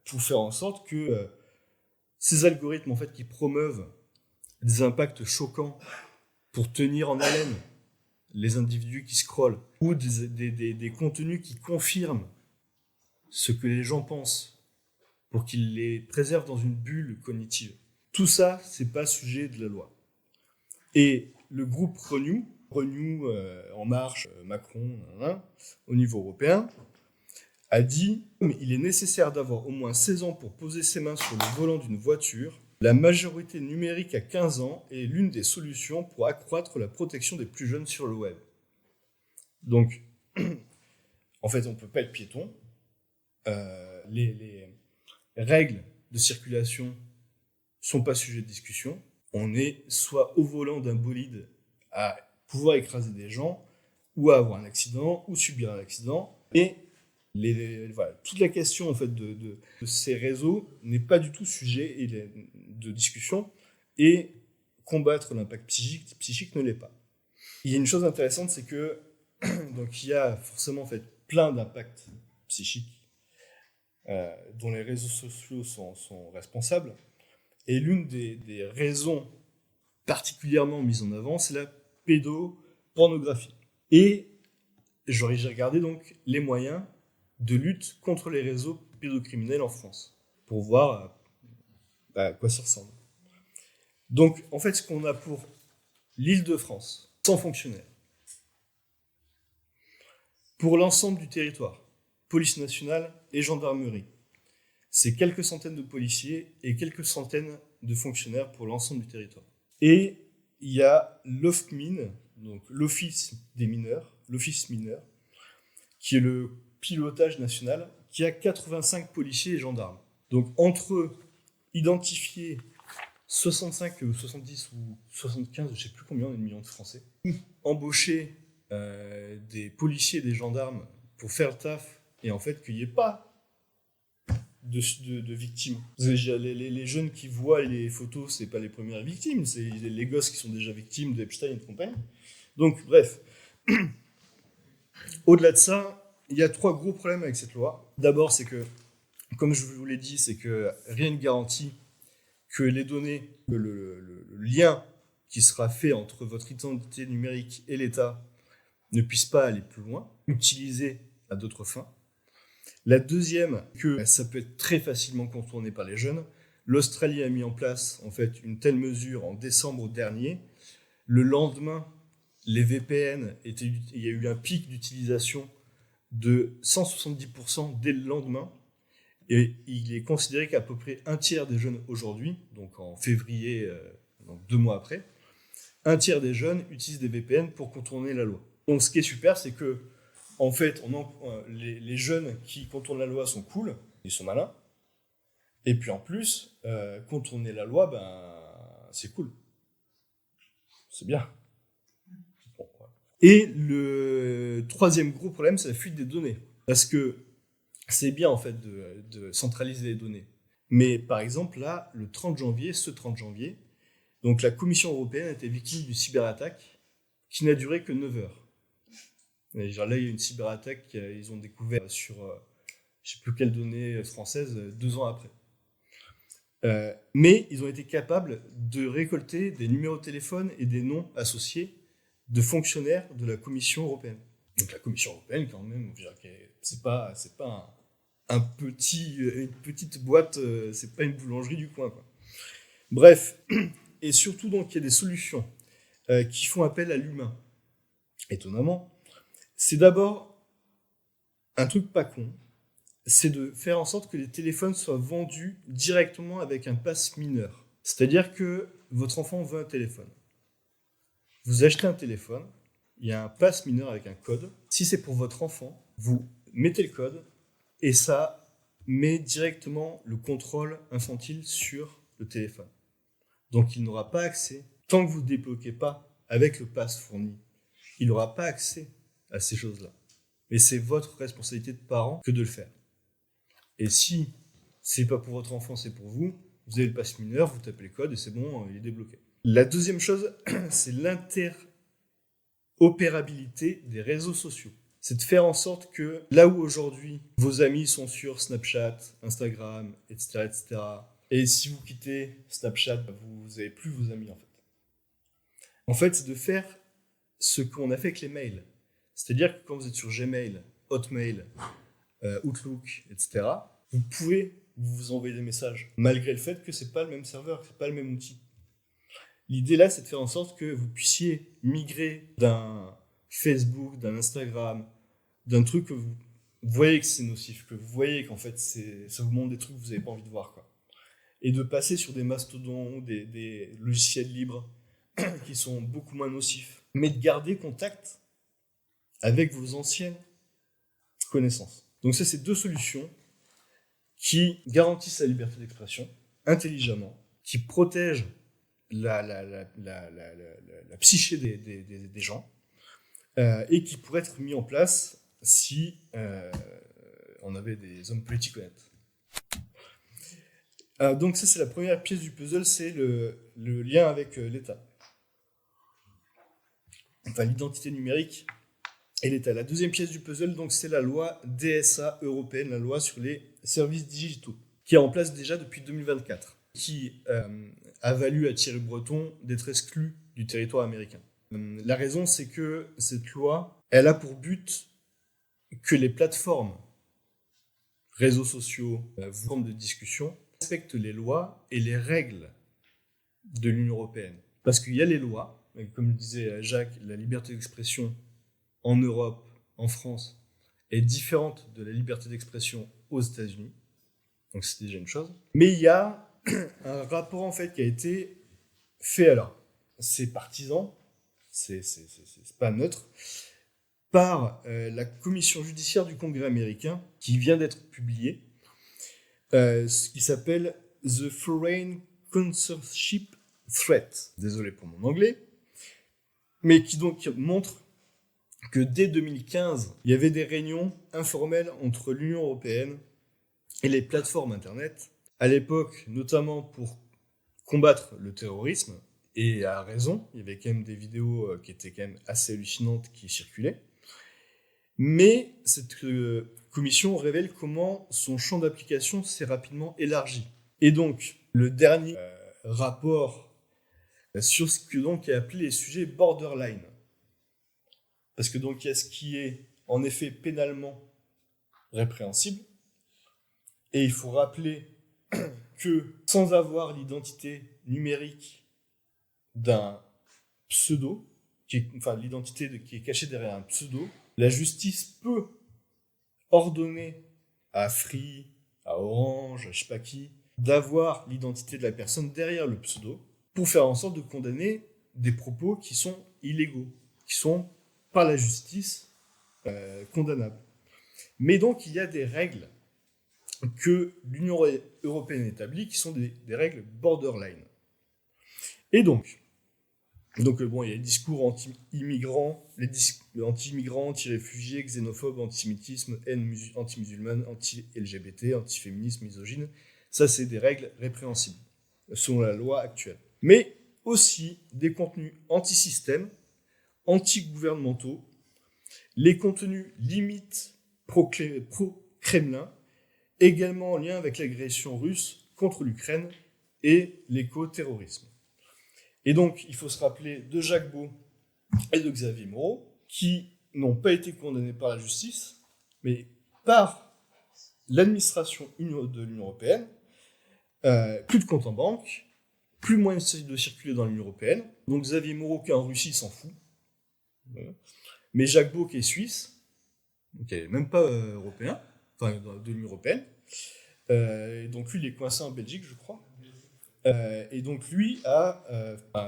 pour faire en sorte que ces algorithmes, en fait, qui promeuvent des impacts choquants pour tenir en haleine les individus qui scrollent, ou des contenus qui confirment ce que les gens pensent, pour qu'ils les préservent dans une bulle cognitive. Tout ça, c'est pas sujet de la loi. Et le groupe Renew En Marche, Macron, au niveau européen, a dit « Il est nécessaire d'avoir au moins 16 ans pour poser ses mains sur le volant d'une voiture. La majorité numérique à 15 ans est l'une des solutions pour accroître la protection des plus jeunes sur le web. » Donc, en fait, on ne peut pas être piéton. Les règles de circulation ne sont pas sujet de discussion. On est soit au volant d'un bolide à pouvoir écraser des gens, ou à avoir un accident, ou subir un accident. Et toute la question en fait, de ces réseaux n'est pas du tout sujet de discussion, et combattre l'impact psychique ne l'est pas. Il y a une chose intéressante, c'est que donc, il y a forcément en fait, plein d'impacts psychiques dont les réseaux sociaux sont responsables. Et l'une des raisons particulièrement mises en avant, c'est la pédopornographie. Et j'ai regardé donc les moyens de lutte contre les réseaux pédocriminels en France, pour voir à quoi ça ressemble. Donc, en fait, ce qu'on a pour l'Île-de-France, 100 fonctionnaires. Pour l'ensemble du territoire, police nationale et gendarmerie, c'est quelques centaines de policiers et quelques centaines de fonctionnaires pour l'ensemble du territoire. Et il y a l'OFMIN, donc l'Office des mineurs, l'Office mineur, qui est le pilotage national, qui a 85 policiers et gendarmes. Donc entre eux, identifier 65 ou 70 ou 75, je ne sais plus combien, de millions de Français, embaucher des policiers et des gendarmes pour faire le taf, et en fait qu'il n'y ait pas de victimes. Les jeunes qui voient les photos, c'est pas les premières victimes, c'est les gosses qui sont déjà victimes d'Epstein et de compagnie. Donc, bref. Au-delà de ça, il y a 3 gros problèmes avec cette loi. D'abord, c'est que, comme je vous l'ai dit, c'est que rien ne garantit que les données, que le lien qui sera fait entre votre identité numérique et l'État ne puisse pas aller plus loin, utilisé à d'autres fins. La deuxième, que ça peut être très facilement contourné par les jeunes. L'Australie a mis en place en fait une telle mesure en décembre dernier. Le lendemain, les VPN, il y a eu un pic d'utilisation de 170% dès le lendemain. Et il est considéré qu'à peu près un tiers des jeunes aujourd'hui, donc en février, donc 2 mois après, un tiers des jeunes utilisent des VPN pour contourner la loi. Donc ce qui est super, c'est que en fait, les jeunes qui contournent la loi sont cool, ils sont malins. Et puis en plus, contourner la loi, c'est cool. C'est bien. Bon, voilà. Et le troisième gros problème, c'est la fuite des données. Parce que c'est bien en fait de centraliser les données. Mais par exemple, là, ce 30 janvier, donc la Commission européenne a été victime d'une cyberattaque qui n'a duré que 9 heures. Et genre là, il y a une cyberattaque qu'ils ont découvert sur je ne sais plus quelles données françaises 2 ans après. Mais ils ont été capables de récolter des numéros de téléphone et des noms associés de fonctionnaires de la Commission européenne. Donc la Commission européenne, quand même, c'est pas une petite boîte, c'est pas une boulangerie du coin, quoi. Bref, et surtout donc il y a des solutions qui font appel à l'humain. Étonnamment, c'est d'abord un truc pas con, c'est de faire en sorte que les téléphones soient vendus directement avec un pass mineur. C'est-à-dire que votre enfant veut un téléphone. Vous achetez un téléphone, il y a un pass mineur avec un code. Si c'est pour votre enfant, vous mettez le code et ça met directement le contrôle infantile sur le téléphone. Donc il n'aura pas accès, tant que vous ne débloquez pas avec le pass fourni, il n'aura pas accès à ces choses-là. Mais c'est votre responsabilité de parent que de le faire. Et si c'est pas pour votre enfant, c'est pour vous, vous avez le pass mineur, vous tapez le code et c'est bon, il est débloqué. La deuxième chose, c'est l'interopérabilité des réseaux sociaux. C'est de faire en sorte que là où aujourd'hui vos amis sont sur Snapchat, Instagram, etc., et si vous quittez Snapchat, vous n'avez plus vos amis en fait. En fait, c'est de faire ce qu'on a fait avec les mails. C'est-à-dire que quand vous êtes sur Gmail, Hotmail, Outlook, etc., vous pouvez vous envoyer des messages, malgré le fait que c'est pas le même serveur, que c'est pas le même outil. L'idée là, c'est de faire en sorte que vous puissiez migrer d'un Facebook, d'un Instagram, d'un truc que vous voyez que c'est nocif, que vous voyez qu'en fait ça vous montre des trucs que vous n'avez pas envie de voir, quoi. Et de passer sur des mastodons, des logiciels libres qui sont beaucoup moins nocifs, mais de garder contact avec vos anciennes connaissances. Donc ça, c'est 2 solutions qui garantissent la liberté d'expression intelligemment, qui protègent la psyché des gens, et qui pourraient être mis en place si on avait des hommes politiques honnêtes. Donc ça, c'est la première pièce du puzzle, c'est le lien avec l'État. Enfin, l'identité numérique et l'État. La deuxième pièce du puzzle, donc, c'est la loi DSA européenne, la loi sur les services digitaux, qui est en place déjà depuis 2024, qui a valu à Thierry Breton d'être exclu du territoire américain. La raison, c'est que cette loi, elle a pour but que les plateformes, réseaux sociaux, formes de discussion, respectent les lois et les règles de l'Union européenne. Parce qu'il y a les lois, comme le disait Jacques, la liberté d'expression en Europe, en France, est différente de la liberté d'expression aux États-Unis. Donc c'est déjà une chose. Mais il y a un rapport en fait qui a été fait, alors c'est partisan, c'est pas neutre, par la commission judiciaire du Congrès américain qui vient d'être publié, ce qui s'appelle The Foreign Censorship Threat. Désolé pour mon anglais, mais qui donc montre que dès 2015, il y avait des réunions informelles entre l'Union européenne et les plateformes Internet, à l'époque, notamment pour combattre le terrorisme, et à raison, il y avait quand même des vidéos qui étaient quand même assez hallucinantes qui circulaient, mais cette commission révèle comment son champ d'application s'est rapidement élargi. Et donc, le dernier rapport sur ce que donc est appelé les sujets borderline. Parce que donc il y a ce qui est en effet pénalement répréhensible, et il faut rappeler que sans avoir l'identité numérique d'un pseudo, l'identité qui est cachée derrière un pseudo, la justice peut ordonner à Free, à Orange, à je sais pas qui, d'avoir l'identité de la personne derrière le pseudo pour faire en sorte de condamner des propos qui sont illégaux, qui sont par la justice condamnables. Mais donc il y a des règles que l'Union européenne établit qui sont des règles borderline. Et donc bon, il y a les discours anti-immigrants, anti-immigrants, anti-réfugiés, xénophobes, antisémitisme, haine anti-musulmane, anti-LGBT, anti-féminisme, misogyne. Ça, c'est des règles répréhensibles, selon la loi actuelle. Mais aussi des contenus anti-système, anti-gouvernementaux, les contenus limites pro-Kremlin, également en lien avec l'agression russe contre l'Ukraine et l'éco-terrorisme. Et donc, il faut se rappeler de Jacques Beau et de Xavier Moreau, qui n'ont pas été condamnés par la justice, mais par l'administration de l'Union européenne. Plus de compte en banque, plus moyen de circuler dans l'Union européenne. Donc Xavier Moreau, qui est en Russie, s'en fout. Mais Jacques Beau, qui est suisse, qui n'est même pas européen, enfin de l'Union européenne, et donc lui, il est coincé en Belgique, je crois. Et donc lui a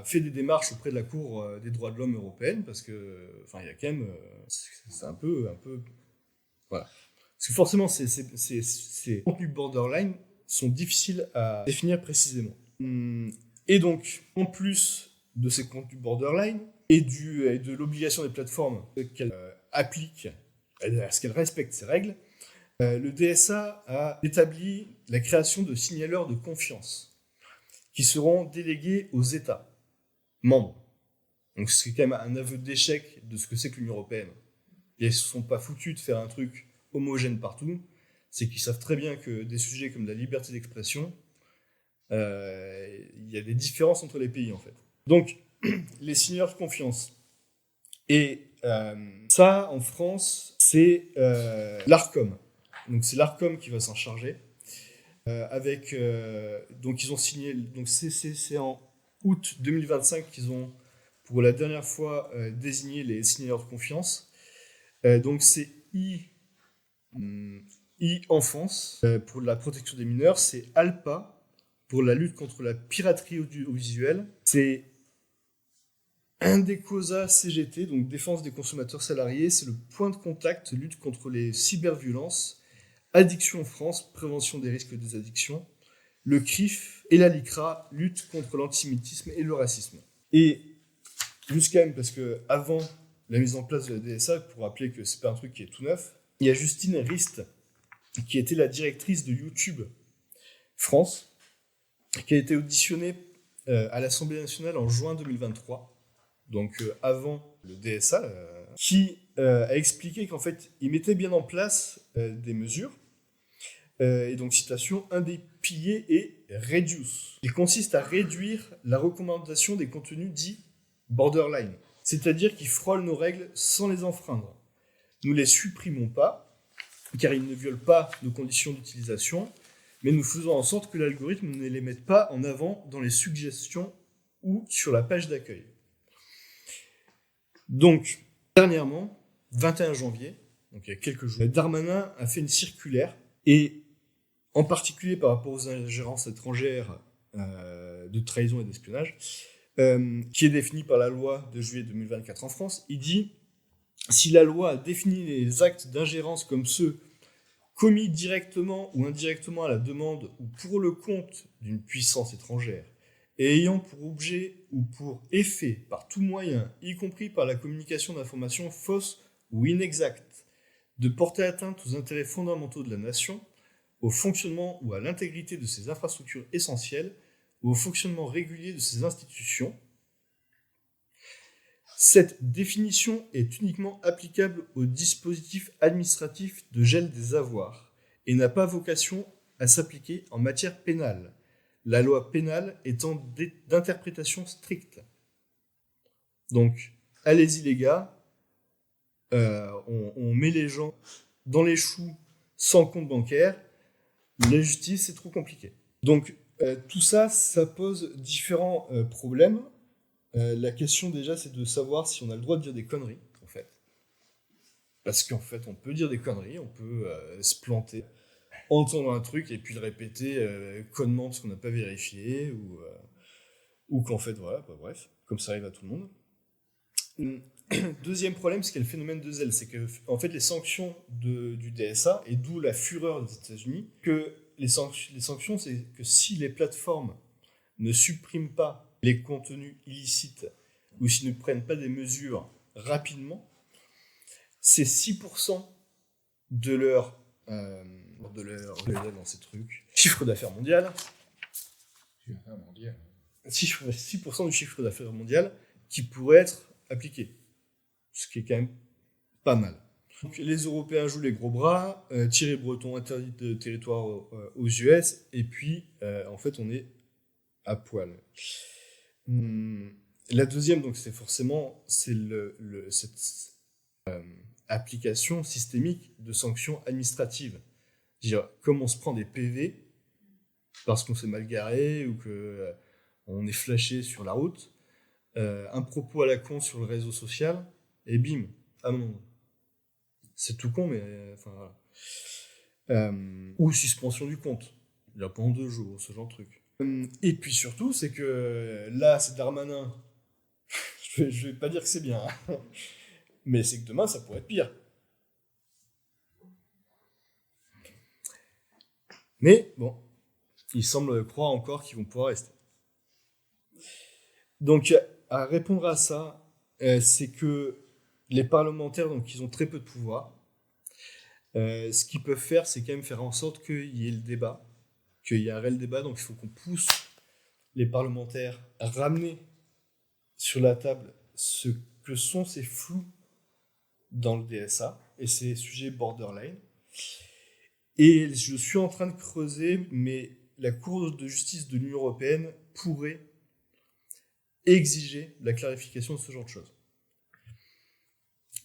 fait des démarches auprès de la Cour des droits de l'homme européenne parce que, il y a quand même, c'est un peu, voilà. Parce que forcément, ces contenus borderline sont difficiles à définir précisément. Et donc, en plus de ces contenus borderline et de l'obligation des plateformes qu'elles appliquent, à ce qu'elles respectent ces règles, le DSA a établi la création de signaleurs de confiance qui seront délégués aux États membres. Donc c'est quand même un aveu d'échec de ce que c'est que l'Union européenne. Et ils ne se sont pas foutus de faire un truc homogène partout, c'est qu'ils savent très bien que des sujets comme la liberté d'expression, il y a des différences entre les pays en fait. Donc, les signaleurs de confiance. Et ça, en France, c'est l'ARCOM. Donc c'est l'ARCOM qui va s'en charger. Donc ils ont signé, donc c'est en août 2025 qu'ils ont pour la dernière fois désigné les signaleurs de confiance. Donc c'est e-enfance pour la protection des mineurs, c'est ALPA pour la lutte contre la piraterie audiovisuelle, c'est Indecosa CGT, donc défense des consommateurs salariés, c'est le point de contact lutte contre les cyberviolences, Addiction France, prévention des risques des addictions, le CRIF et la LICRA, lutte contre l'antisémitisme et le racisme. Et juste quand même, parce que avant la mise en place de la DSA, pour rappeler que c'est pas un truc qui est tout neuf, il y a Justine Rist, qui était la directrice de YouTube France, qui a été auditionnée à l'Assemblée nationale en juin 2023, donc avant le DSA, qui a expliqué qu'en fait, il mettait bien en place des mesures. Et donc, citation, un des piliers est reduce. Il consiste à réduire la recommandation des contenus dits borderline, c'est-à-dire qui frôlent nos règles sans les enfreindre. Nous les supprimons pas, car ils ne violent pas nos conditions d'utilisation, mais nous faisons en sorte que l'algorithme ne les mette pas en avant dans les suggestions ou sur la page d'accueil. Donc, dernièrement, 21 janvier, donc il y a quelques jours, Darmanin a fait une circulaire, et en particulier par rapport aux ingérences étrangères de trahison et d'espionnage, qui est définie par la loi de juillet 2024 en France, il dit « Si la loi a défini les actes d'ingérence comme ceux commis directement ou indirectement à la demande ou pour le compte d'une puissance étrangère, et ayant pour objet ou pour effet, par tout moyen, y compris par la communication d'informations fausses ou inexactes, de porter atteinte aux intérêts fondamentaux de la nation, au fonctionnement ou à l'intégrité de ses infrastructures essentielles ou au fonctionnement régulier de ses institutions. Cette définition est uniquement applicable aux dispositifs administratifs de gel des avoirs et n'a pas vocation à s'appliquer en matière pénale, la loi pénale étant d'interprétation stricte. Donc, allez-y les gars, on met les gens dans les choux sans compte bancaire, la justice c'est trop compliqué. Donc, tout ça, ça pose différents problèmes. La question déjà, c'est de savoir si on a le droit de dire des conneries, en fait. Parce qu'en fait, on peut dire des conneries, on peut se planter, entendre un truc et puis le répéter connement parce qu'on n'a pas vérifié, ou qu'en fait, voilà, bah, bref, comme ça arrive à tout le monde. Deuxième problème, c'est qu'il y a le phénomène de zèle, c'est que en fait, les sanctions du DSA, et d'où la fureur des États-Unis, que les sanctions, c'est que si les plateformes ne suppriment pas les contenus illicites ou s'ils ne prennent pas des mesures rapidement, c'est 6% de leur dans ces trucs, chiffre d'affaires mondial. 6% du chiffre d'affaires mondial qui pourrait être appliqué. Ce qui est quand même pas mal. Donc, les Européens jouent les gros bras, Thierry Breton interdit de territoire aux US, et puis en fait on est à poil. La deuxième, donc, c'est forcément cette application systémique de sanctions administratives. C'est-à-dire, comme on se prend des PV parce qu'on s'est mal garé ou qu'on est flashé sur la route, un propos à la con sur le réseau social, et bim, amende. C'est tout con, mais enfin voilà. Ou suspension du compte. Il y a pendant 2 jours, ce genre de truc. Et puis surtout, c'est que là, c'est Darmanin. je vais pas dire que c'est bien, hein. Mais c'est que demain, ça pourrait être pire. Mais bon, il semble croire encore qu'ils vont pouvoir rester. Donc, à répondre à ça, c'est que les parlementaires, donc, ils ont très peu de pouvoir. Ce qu'ils peuvent faire, c'est quand même faire en sorte qu'il y ait le débat, qu'il y ait un réel débat. Donc, il faut qu'on pousse les parlementaires à ramener sur la table ce que sont ces flous dans le DSA et ces sujets borderline. Et je suis en train de creuser, mais la Cour de justice de l'Union européenne pourrait exiger la clarification de ce genre de choses.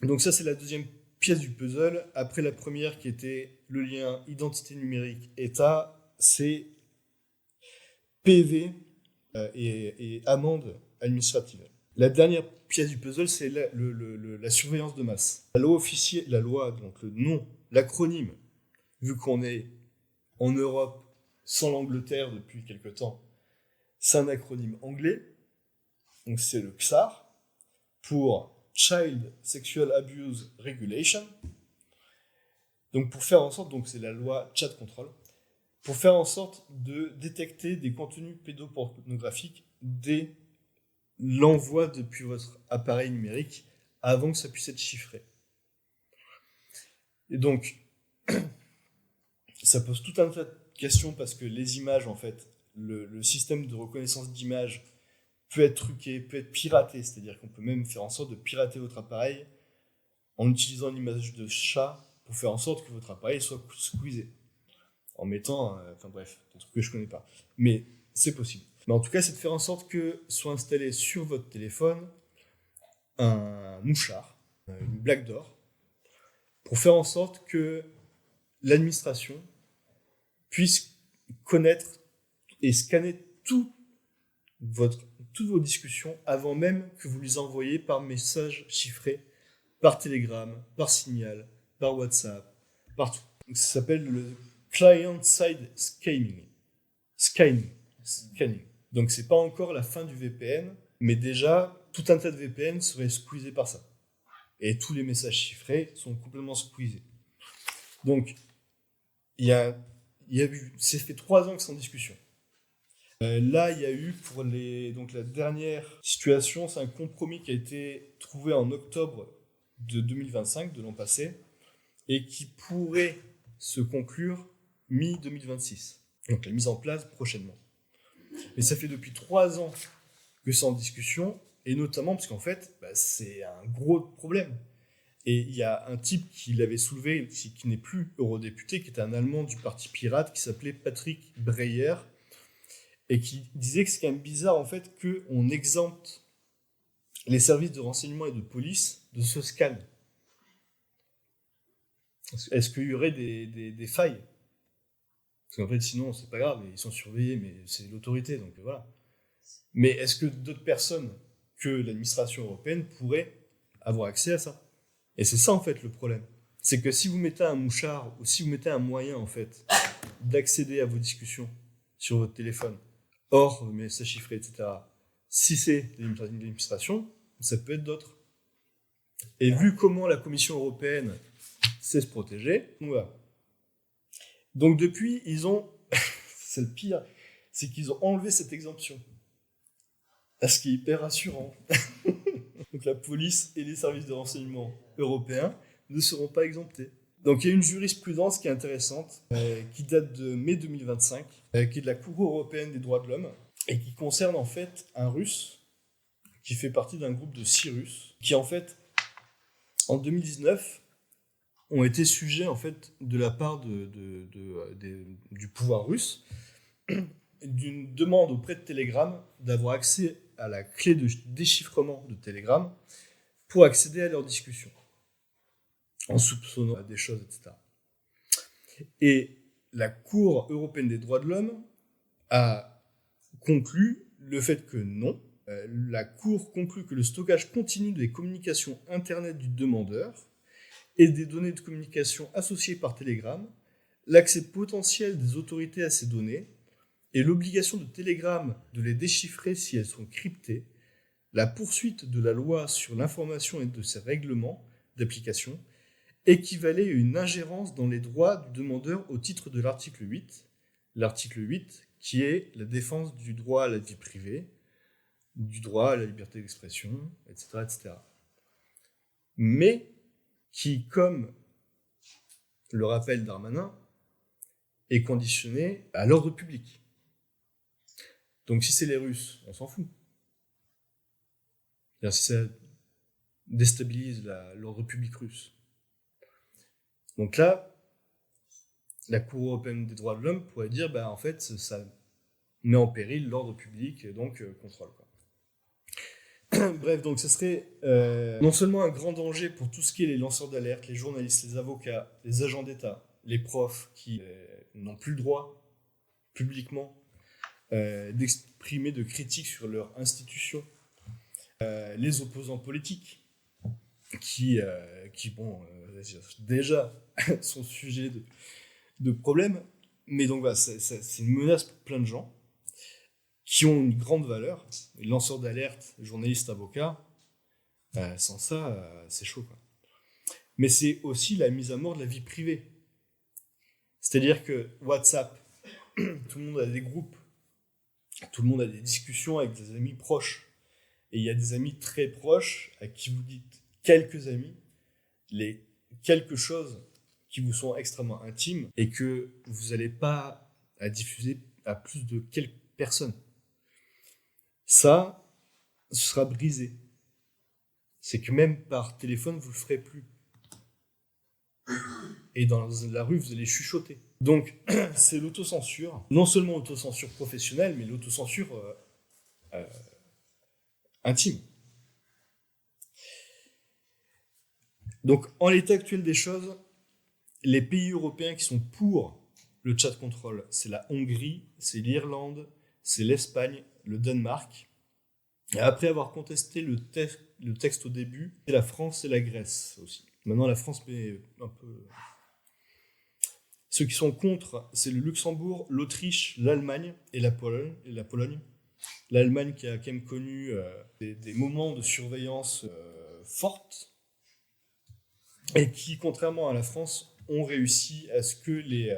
Donc ça, c'est la deuxième pièce du puzzle. Après la première qui était le lien identité numérique État, c'est PV et amende administrative. La dernière pièce du puzzle, c'est la surveillance de masse. La loi officielle, donc le nom, l'acronyme, vu qu'on est en Europe sans l'Angleterre depuis quelque temps, c'est un acronyme anglais. Donc c'est le XAR pour Child Sexual Abuse Regulation. Donc pour faire en sorte, donc c'est la loi Child Control, pour faire en sorte de détecter des contenus pédopornographiques dès l'envoi depuis votre appareil numérique avant que ça puisse être chiffré. Et donc, ça pose tout un tas de questions parce que les images, en fait, le système de reconnaissance d'images peut être truqué, peut être piraté, c'est-à-dire qu'on peut même faire en sorte de pirater votre appareil en utilisant une image de chat pour faire en sorte que votre appareil soit squeezé. En mettant, enfin bref, des trucs que je connais pas. Mais c'est possible. Mais en tout cas, c'est de faire en sorte que soit installé sur votre téléphone un mouchard, une blague d'or, pour faire en sorte que l'administration puisse connaître et scanner toutes vos discussions avant même que vous les envoyiez par message chiffré, par télégramme, par signal, par WhatsApp, partout. Donc, ça s'appelle le client-side scanning. Donc c'est pas encore la fin du VPN, mais déjà tout un tas de VPN seraient squeezés par ça. Et tous les messages chiffrés sont complètement squeezés. Donc c'est fait 3 ans que c'est en discussion. Là, il y a eu donc la dernière situation, c'est un compromis qui a été trouvé en octobre de 2025, de l'an passé, et qui pourrait se conclure mi-2026. Donc la mise en place prochainement. Mais ça fait depuis 3 ans que c'est en discussion, et notamment parce qu'en fait, c'est un gros problème. Et il y a un type qui l'avait soulevé, qui n'est plus eurodéputé, qui était un Allemand du Parti Pirate, qui s'appelait Patrick Breyer, et qui disait que c'est quand même bizarre en fait qu'on exempte les services de renseignement et de police de ce scan. Est-ce qu'il y aurait des failles? Parce qu'en fait, sinon, c'est pas grave, ils sont surveillés, mais c'est l'autorité, donc voilà. Mais est-ce que d'autres personnes que l'administration européenne pourraient avoir accès à ça? Et c'est ça, en fait, le problème. C'est que si vous mettez un mouchard, ou si vous mettez un moyen, en fait, d'accéder à vos discussions sur votre téléphone, hors messages chiffrés, etc., si c'est l'administration, ça peut être d'autres. Et vu comment la Commission européenne sait se protéger, voilà. Donc depuis, ils ont... c'est le pire, c'est qu'ils ont enlevé cette exemption. Ce qui est hyper rassurant. Donc la police et les services de renseignement européens ne seront pas exemptés. Donc il y a une jurisprudence qui est intéressante, qui date de mai 2025, qui est de la Cour européenne des droits de l'homme, et qui concerne en fait un Russe qui fait partie d'un groupe de 6 Russes, qui en fait, en 2019, ont été sujets en fait de la part du pouvoir russe d'une demande auprès de Telegram d'avoir accès à la clé de déchiffrement de Telegram pour accéder à leurs discussions, en soupçonnant des choses, etc. Et la Cour européenne des droits de l'homme a conclu le fait que non. La Cour conclut que le stockage continu des communications Internet du demandeur et des données de communication associées par Telegram, l'accès potentiel des autorités à ces données et l'obligation de Telegram de les déchiffrer si elles sont cryptées, la poursuite de la loi sur l'information et de ses règlements d'application équivalait à une ingérence dans les droits du demandeur au titre de l'article 8, qui est la défense du droit à la vie privée, du droit à la liberté d'expression, etc., etc. Mais qui, comme le rappelle Darmanin, est conditionné à l'ordre public. Donc si c'est les Russes, on s'en fout. C'est-à-dire si ça déstabilise l'ordre public russe. Donc là, la Cour européenne des droits de l'homme pourrait dire, en fait, ça met en péril l'ordre public, et donc contrôle, quoi. Bref, donc ce serait non seulement un grand danger pour tout ce qui est les lanceurs d'alerte, les journalistes, les avocats, les agents d'État, les profs qui n'ont plus le droit publiquement d'exprimer de critiques sur leur institution, les opposants politiques qui déjà sont sujets de problèmes, mais donc voilà, c'est une menace pour plein de gens qui ont une grande valeur. Les lanceurs d'alerte, journalistes, avocats, sans ça, c'est chaud, quoi. Mais c'est aussi la mise à mort de la vie privée. C'est-à-dire que WhatsApp, tout le monde a des groupes, tout le monde a des discussions avec des amis proches. Et il y a des amis très proches à qui vous dites quelques amis, les quelque chose qui vous sont extrêmement intimes et que vous n'allez pas à diffuser à plus de quelques personnes. Ça, ce sera brisé. C'est que même par téléphone, vous ne le ferez plus. Et dans la rue, vous allez chuchoter. Donc, c'est l'autocensure. Non seulement l'autocensure professionnelle, mais l'autocensure intime. Donc, en l'état actuel des choses, les pays européens qui sont pour le chat control, c'est la Hongrie, c'est l'Irlande, c'est l'Espagne, le Danemark. Et après avoir contesté le texte au début, c'est la France et la Grèce aussi. Maintenant, la France met un peu... Ceux qui sont contre, c'est le Luxembourg, l'Autriche, l'Allemagne et la Pologne. L'Allemagne qui a quand même connu des moments de surveillance fortes et qui, contrairement à la France, ont réussi à ce que les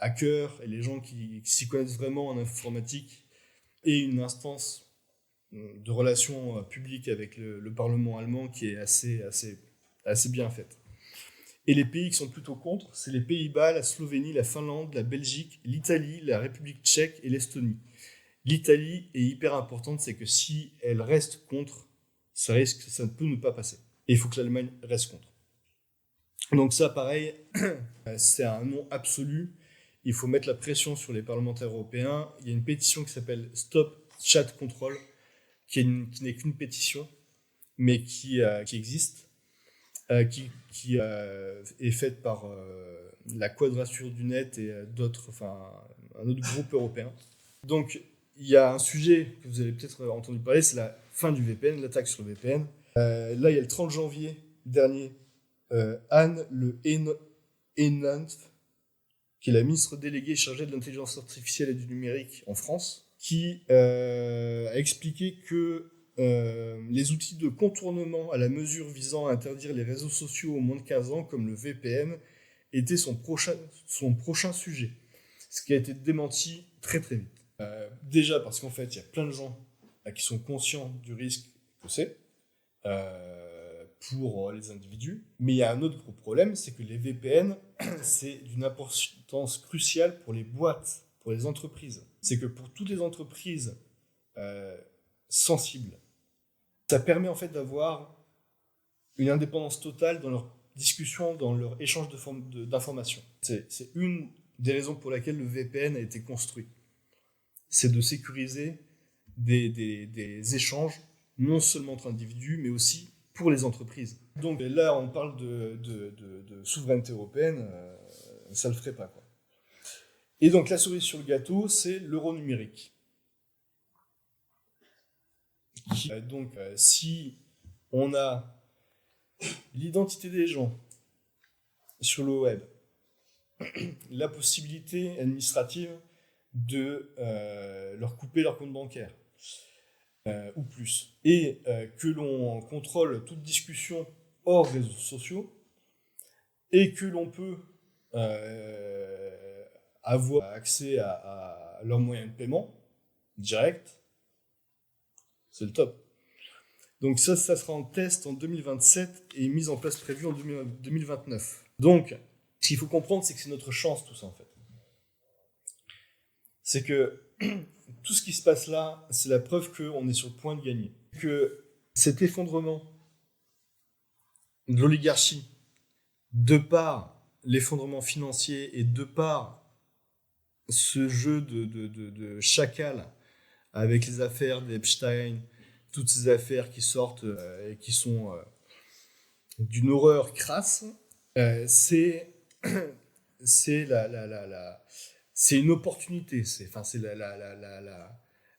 hackers et les gens qui s'y connaissent vraiment en informatique aient une instance de relations publiques avec le Parlement allemand qui est assez bien faite. Et les pays qui sont plutôt contre, c'est les Pays-Bas, la Slovénie, la Finlande, la Belgique, l'Italie, la République tchèque et l'Estonie. L'Italie est hyper importante, c'est que si elle reste contre, ça ne peut ne pas passer. Et il faut que l'Allemagne reste contre. Donc ça, pareil, c'est un non absolu. Il faut mettre la pression sur les parlementaires européens. Il y a une pétition qui s'appelle Stop Chat Control, qui n'est qu'une pétition, mais qui existe, qui est faite par la Quadrature du Net et un autre groupe européen. Donc, il y a un sujet que vous avez peut-être entendu parler, c'est la fin du VPN, l'attaque sur le VPN. Là, il y a le 30 janvier dernier, Anne Le Henant, qui est la ministre déléguée chargée de l'intelligence artificielle et du numérique en France, qui a expliqué que les outils de contournement à la mesure visant à interdire les réseaux sociaux aux moins de 15 ans, comme le VPN, étaient son prochain sujet. Ce qui a été démenti très très vite. Déjà parce qu'en fait, il y a plein de gens qui sont conscients du risque que c'est pour les individus. Mais il y a un autre gros problème, c'est que les VPN, c'est d'une importance cruciale pour les boîtes, pour les entreprises. C'est que pour toutes les entreprises sensibles, ça permet en fait d'avoir une indépendance totale dans leur discussion, dans leur échange d'informations. C'est une des raisons pour laquelle le VPN a été construit. C'est de sécuriser des échanges, non seulement entre individus, mais aussi pour les entreprises. Donc là, on parle de souveraineté européenne, ça le ferait pas, quoi. Et donc la cerise sur le gâteau, c'est l'euro numérique. Donc si on a l'identité des gens sur le web, la possibilité administrative de leur couper leur compte bancaire, ou plus, et que l'on contrôle toute discussion hors réseaux sociaux, et que l'on peut avoir accès à leurs moyens de paiement direct, c'est le top. Donc ça sera en test en 2027 et mise en place prévue en 2029. Donc, ce qu'il faut comprendre, c'est que c'est notre chance, tout ça, en fait. C'est que tout ce qui se passe là, c'est la preuve qu'on est sur le point de gagner. Que cet effondrement de l'oligarchie, de par l'effondrement financier et de par ce jeu de chacal avec les affaires d'Epstein, toutes ces affaires qui sortent et qui sont d'une horreur crasse, c'est une opportunité, c'est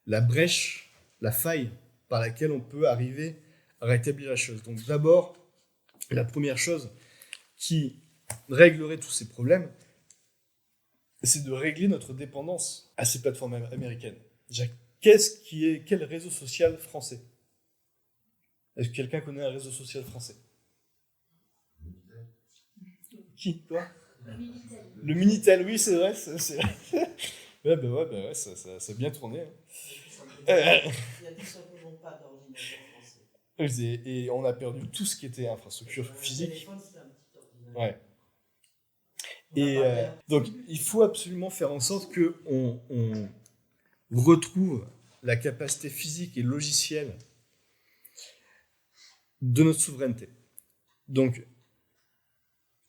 la brèche, la faille par laquelle on peut arriver à rétablir la chose. Donc d'abord, la première chose qui réglerait tous ces problèmes, c'est de régler notre dépendance à ces plateformes américaines. Déjà, quel réseau social français? Est-ce que quelqu'un connaît un réseau social français? Qui? Toi? Le Minitel, oui, c'est vrai. Ouais, ça a bien tourné. Hein. Il n'y a tout simplement pas d'ordinateur français. Et on a perdu tout ce qui était infrastructure physique. Le téléphone, c'est un petit ordinateur. Ouais. Et donc, il faut absolument faire en sorte qu'on retrouve la capacité physique et logicielle de notre souveraineté. Donc,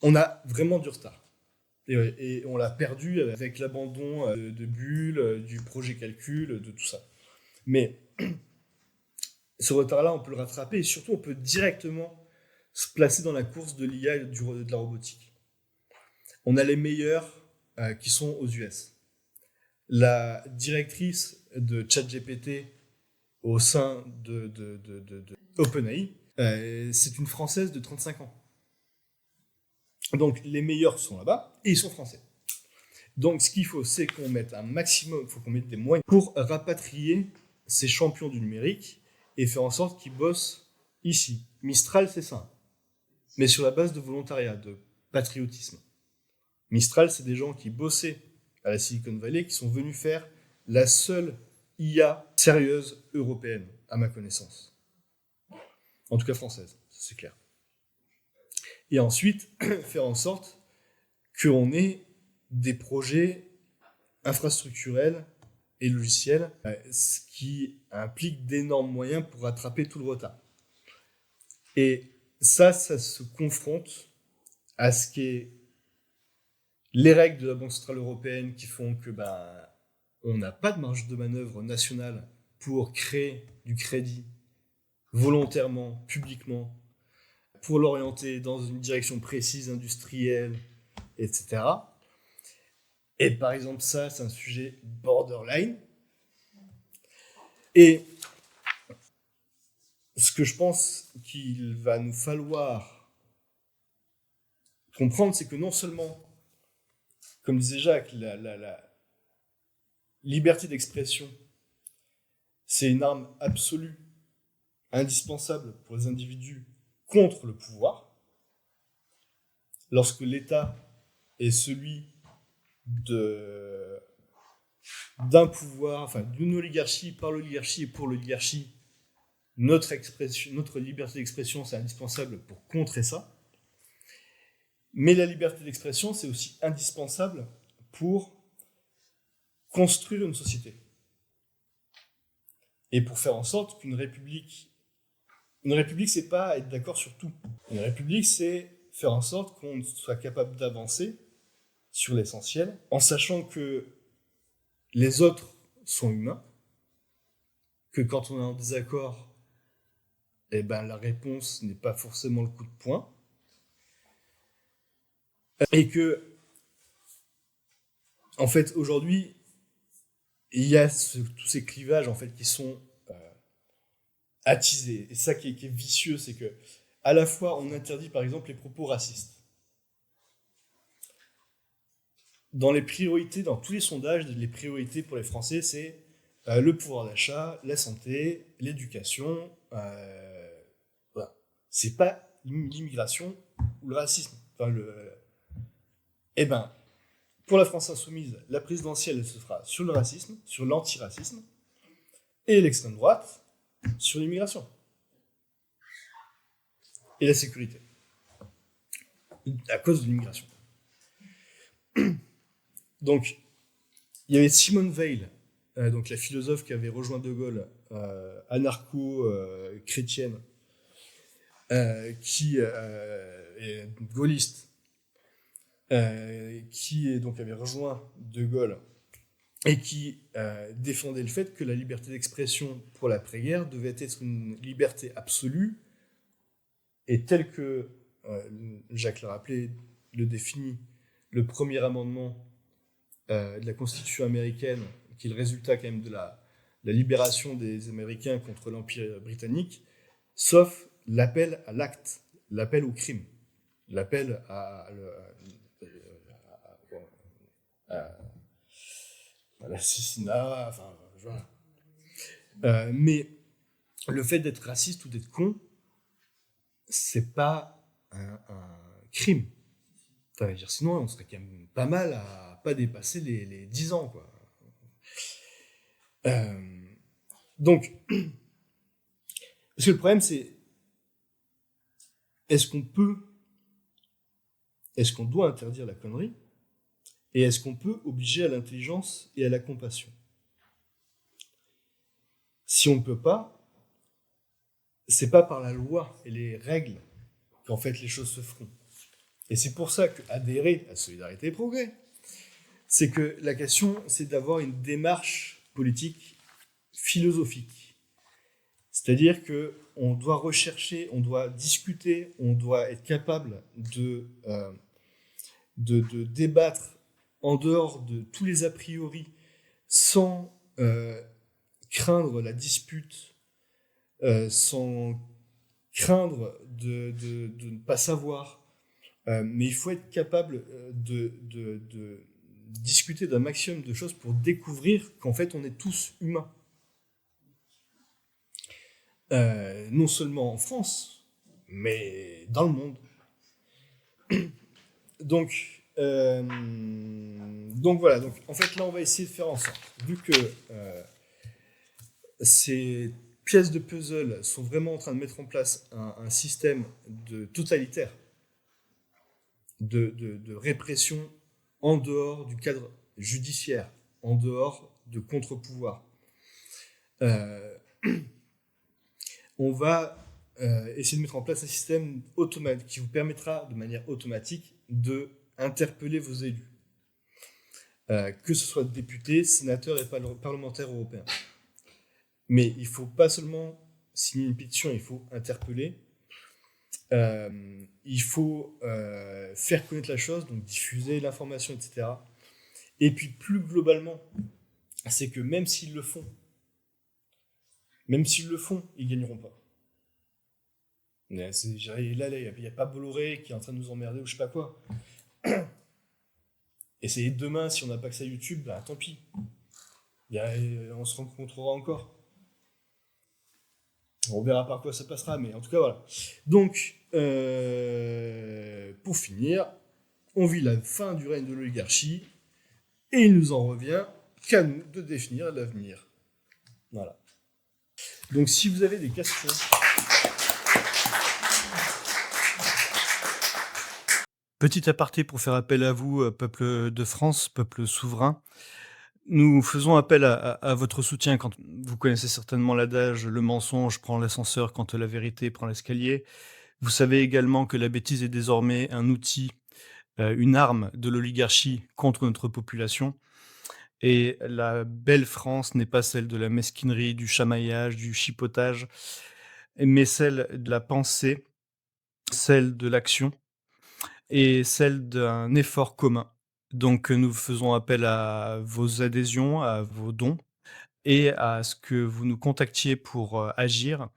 on a vraiment du retard. Et on l'a perdu avec l'abandon de Bull, du projet calcul, de tout ça. Mais ce retard-là, on peut le rattraper et surtout, on peut directement se placer dans la course de l'IA et de la robotique. On a les meilleurs qui sont aux US. La directrice de ChatGPT au sein de OpenAI, c'est une Française de 35 ans. Donc les meilleurs sont là-bas et ils sont français. Donc ce qu'il faut, c'est qu'on mette un maximum, il faut qu'on mette des moyens pour rapatrier ces champions du numérique et faire en sorte qu'ils bossent ici. Mistral, c'est ça, mais sur la base de volontariat, de patriotisme. Mistral, c'est des gens qui bossaient à la Silicon Valley, qui sont venus faire la seule IA sérieuse européenne, à ma connaissance. En tout cas française, c'est clair. et ensuite faire en sorte qu'on ait des projets infrastructurels et logiciels, ce qui implique d'énormes moyens pour rattraper tout le retard. Et ça se confronte à ce qu'est les règles de la Banque Centrale Européenne qui font que on n'a pas de marge de manœuvre nationale pour créer du crédit volontairement, publiquement, pour l'orienter dans une direction précise, industrielle, etc. Et par exemple, ça, c'est un sujet borderline. Et ce que je pense qu'il va nous falloir comprendre, c'est que non seulement, comme disait Jacques, la liberté d'expression, c'est une arme absolue, indispensable pour les individus contre le pouvoir. Lorsque l'État est celui d'un pouvoir, enfin d'une oligarchie, par l'oligarchie et pour l'oligarchie, notre liberté d'expression, c'est indispensable pour contrer ça. Mais la liberté d'expression, c'est aussi indispensable pour construire une société. Et pour faire en sorte qu'une république, c'est pas être d'accord sur tout. Une république, c'est faire en sorte qu'on soit capable d'avancer sur l'essentiel, en sachant que les autres sont humains, que quand on est en désaccord, la réponse n'est pas forcément le coup de poing, et que, en fait, aujourd'hui, il y a tous ces clivages en fait qui sont attisés. Et ça qui est vicieux, c'est que à la fois on interdit par exemple les propos racistes. Dans les priorités, dans tous les sondages, les priorités pour les Français, c'est le pouvoir d'achat, la santé, l'éducation. Voilà. C'est pas l'immigration ou le racisme. Enfin, pour la France insoumise, la présidentielle se fera sur le racisme, sur l'antiracisme, et l'extrême droite sur l'immigration et la sécurité, à cause de l'immigration. Donc, il y avait Simone Veil, donc la philosophe qui avait rejoint De Gaulle, anarcho-chrétienne, qui est gaulliste, qui donc avait rejoint De Gaulle et qui défendait le fait que la liberté d'expression pour l'après-guerre devait être une liberté absolue et telle que Jacques l'a rappelé, le définit le premier amendement de la Constitution américaine, qui est le résultat quand même de la libération des Américains contre l'Empire britannique, sauf l'appel à l'acte, l'appel au crime, l'appel à l'assassinat, enfin, voilà. Mais le fait d'être raciste ou d'être con, c'est pas un crime. Enfin, dire, sinon, on serait quand même pas mal à pas dépasser les 10 ans, quoi. Donc, parce que le problème, c'est est-ce qu'on doit interdire la connerie, et est-ce qu'on peut obliger à l'intelligence et à la compassion? Si on ne peut pas, c'est pas par la loi et les règles qu'en fait les choses se feront. Et c'est pour ça qu'adhérer à Solidarité et Progrès, c'est que la question, c'est d'avoir une démarche politique philosophique. C'est-à-dire qu'on doit rechercher, on doit discuter, on doit être capable de débattre en dehors de tous les a priori, sans craindre la dispute, sans craindre de ne pas savoir. Mais il faut être capable de discuter d'un maximum de choses pour découvrir qu'en fait on est tous humains. Non seulement en France, mais dans le monde. Donc voilà, donc en fait là on va essayer de faire en sorte, vu que ces pièces de puzzle sont vraiment en train de mettre en place un système totalitaire, de répression en dehors du cadre judiciaire, en dehors de contre-pouvoirs. On va essayer de mettre en place un système automatique qui vous permettra de manière automatique de interpeller vos élus, que ce soit députés, sénateurs et parlementaires européens. Mais il ne faut pas seulement signer une pétition, il faut interpeller. Il faut faire connaître la chose, donc diffuser l'information, etc. Et puis plus globalement, c'est que même s'ils le font, ils gagneront pas. Là, il n'y a pas Bolloré qui est en train de nous emmerder ou je sais pas quoi. Et c'est demain, si on n'a pas accès à YouTube, bah tant pis. On se rencontrera encore. On verra par quoi ça passera, mais en tout cas, voilà. Donc, pour finir, on vit la fin du règne de l'oligarchie, et il nous en revient qu'à nous de définir l'avenir. Voilà. Donc, si vous avez des questions... Petit aparté pour faire appel à vous, peuple de France, peuple souverain. Nous faisons appel à votre soutien quand vous connaissez certainement l'adage « le mensonge prend l'ascenseur quand la vérité prend l'escalier ». Vous savez également que la bêtise est désormais un outil, une arme de l'oligarchie contre notre population. Et la belle France n'est pas celle de la mesquinerie, du chamaillage, du chipotage, mais celle de la pensée, celle de l'action et celle d'un effort commun. Donc nous faisons appel à vos adhésions, à vos dons et à ce que vous nous contactiez pour agir.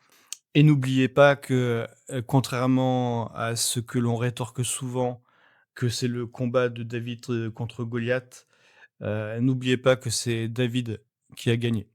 Et n'oubliez pas que, contrairement à ce que l'on rétorque souvent, que c'est le combat de David contre Goliath, n'oubliez pas que c'est David qui a gagné.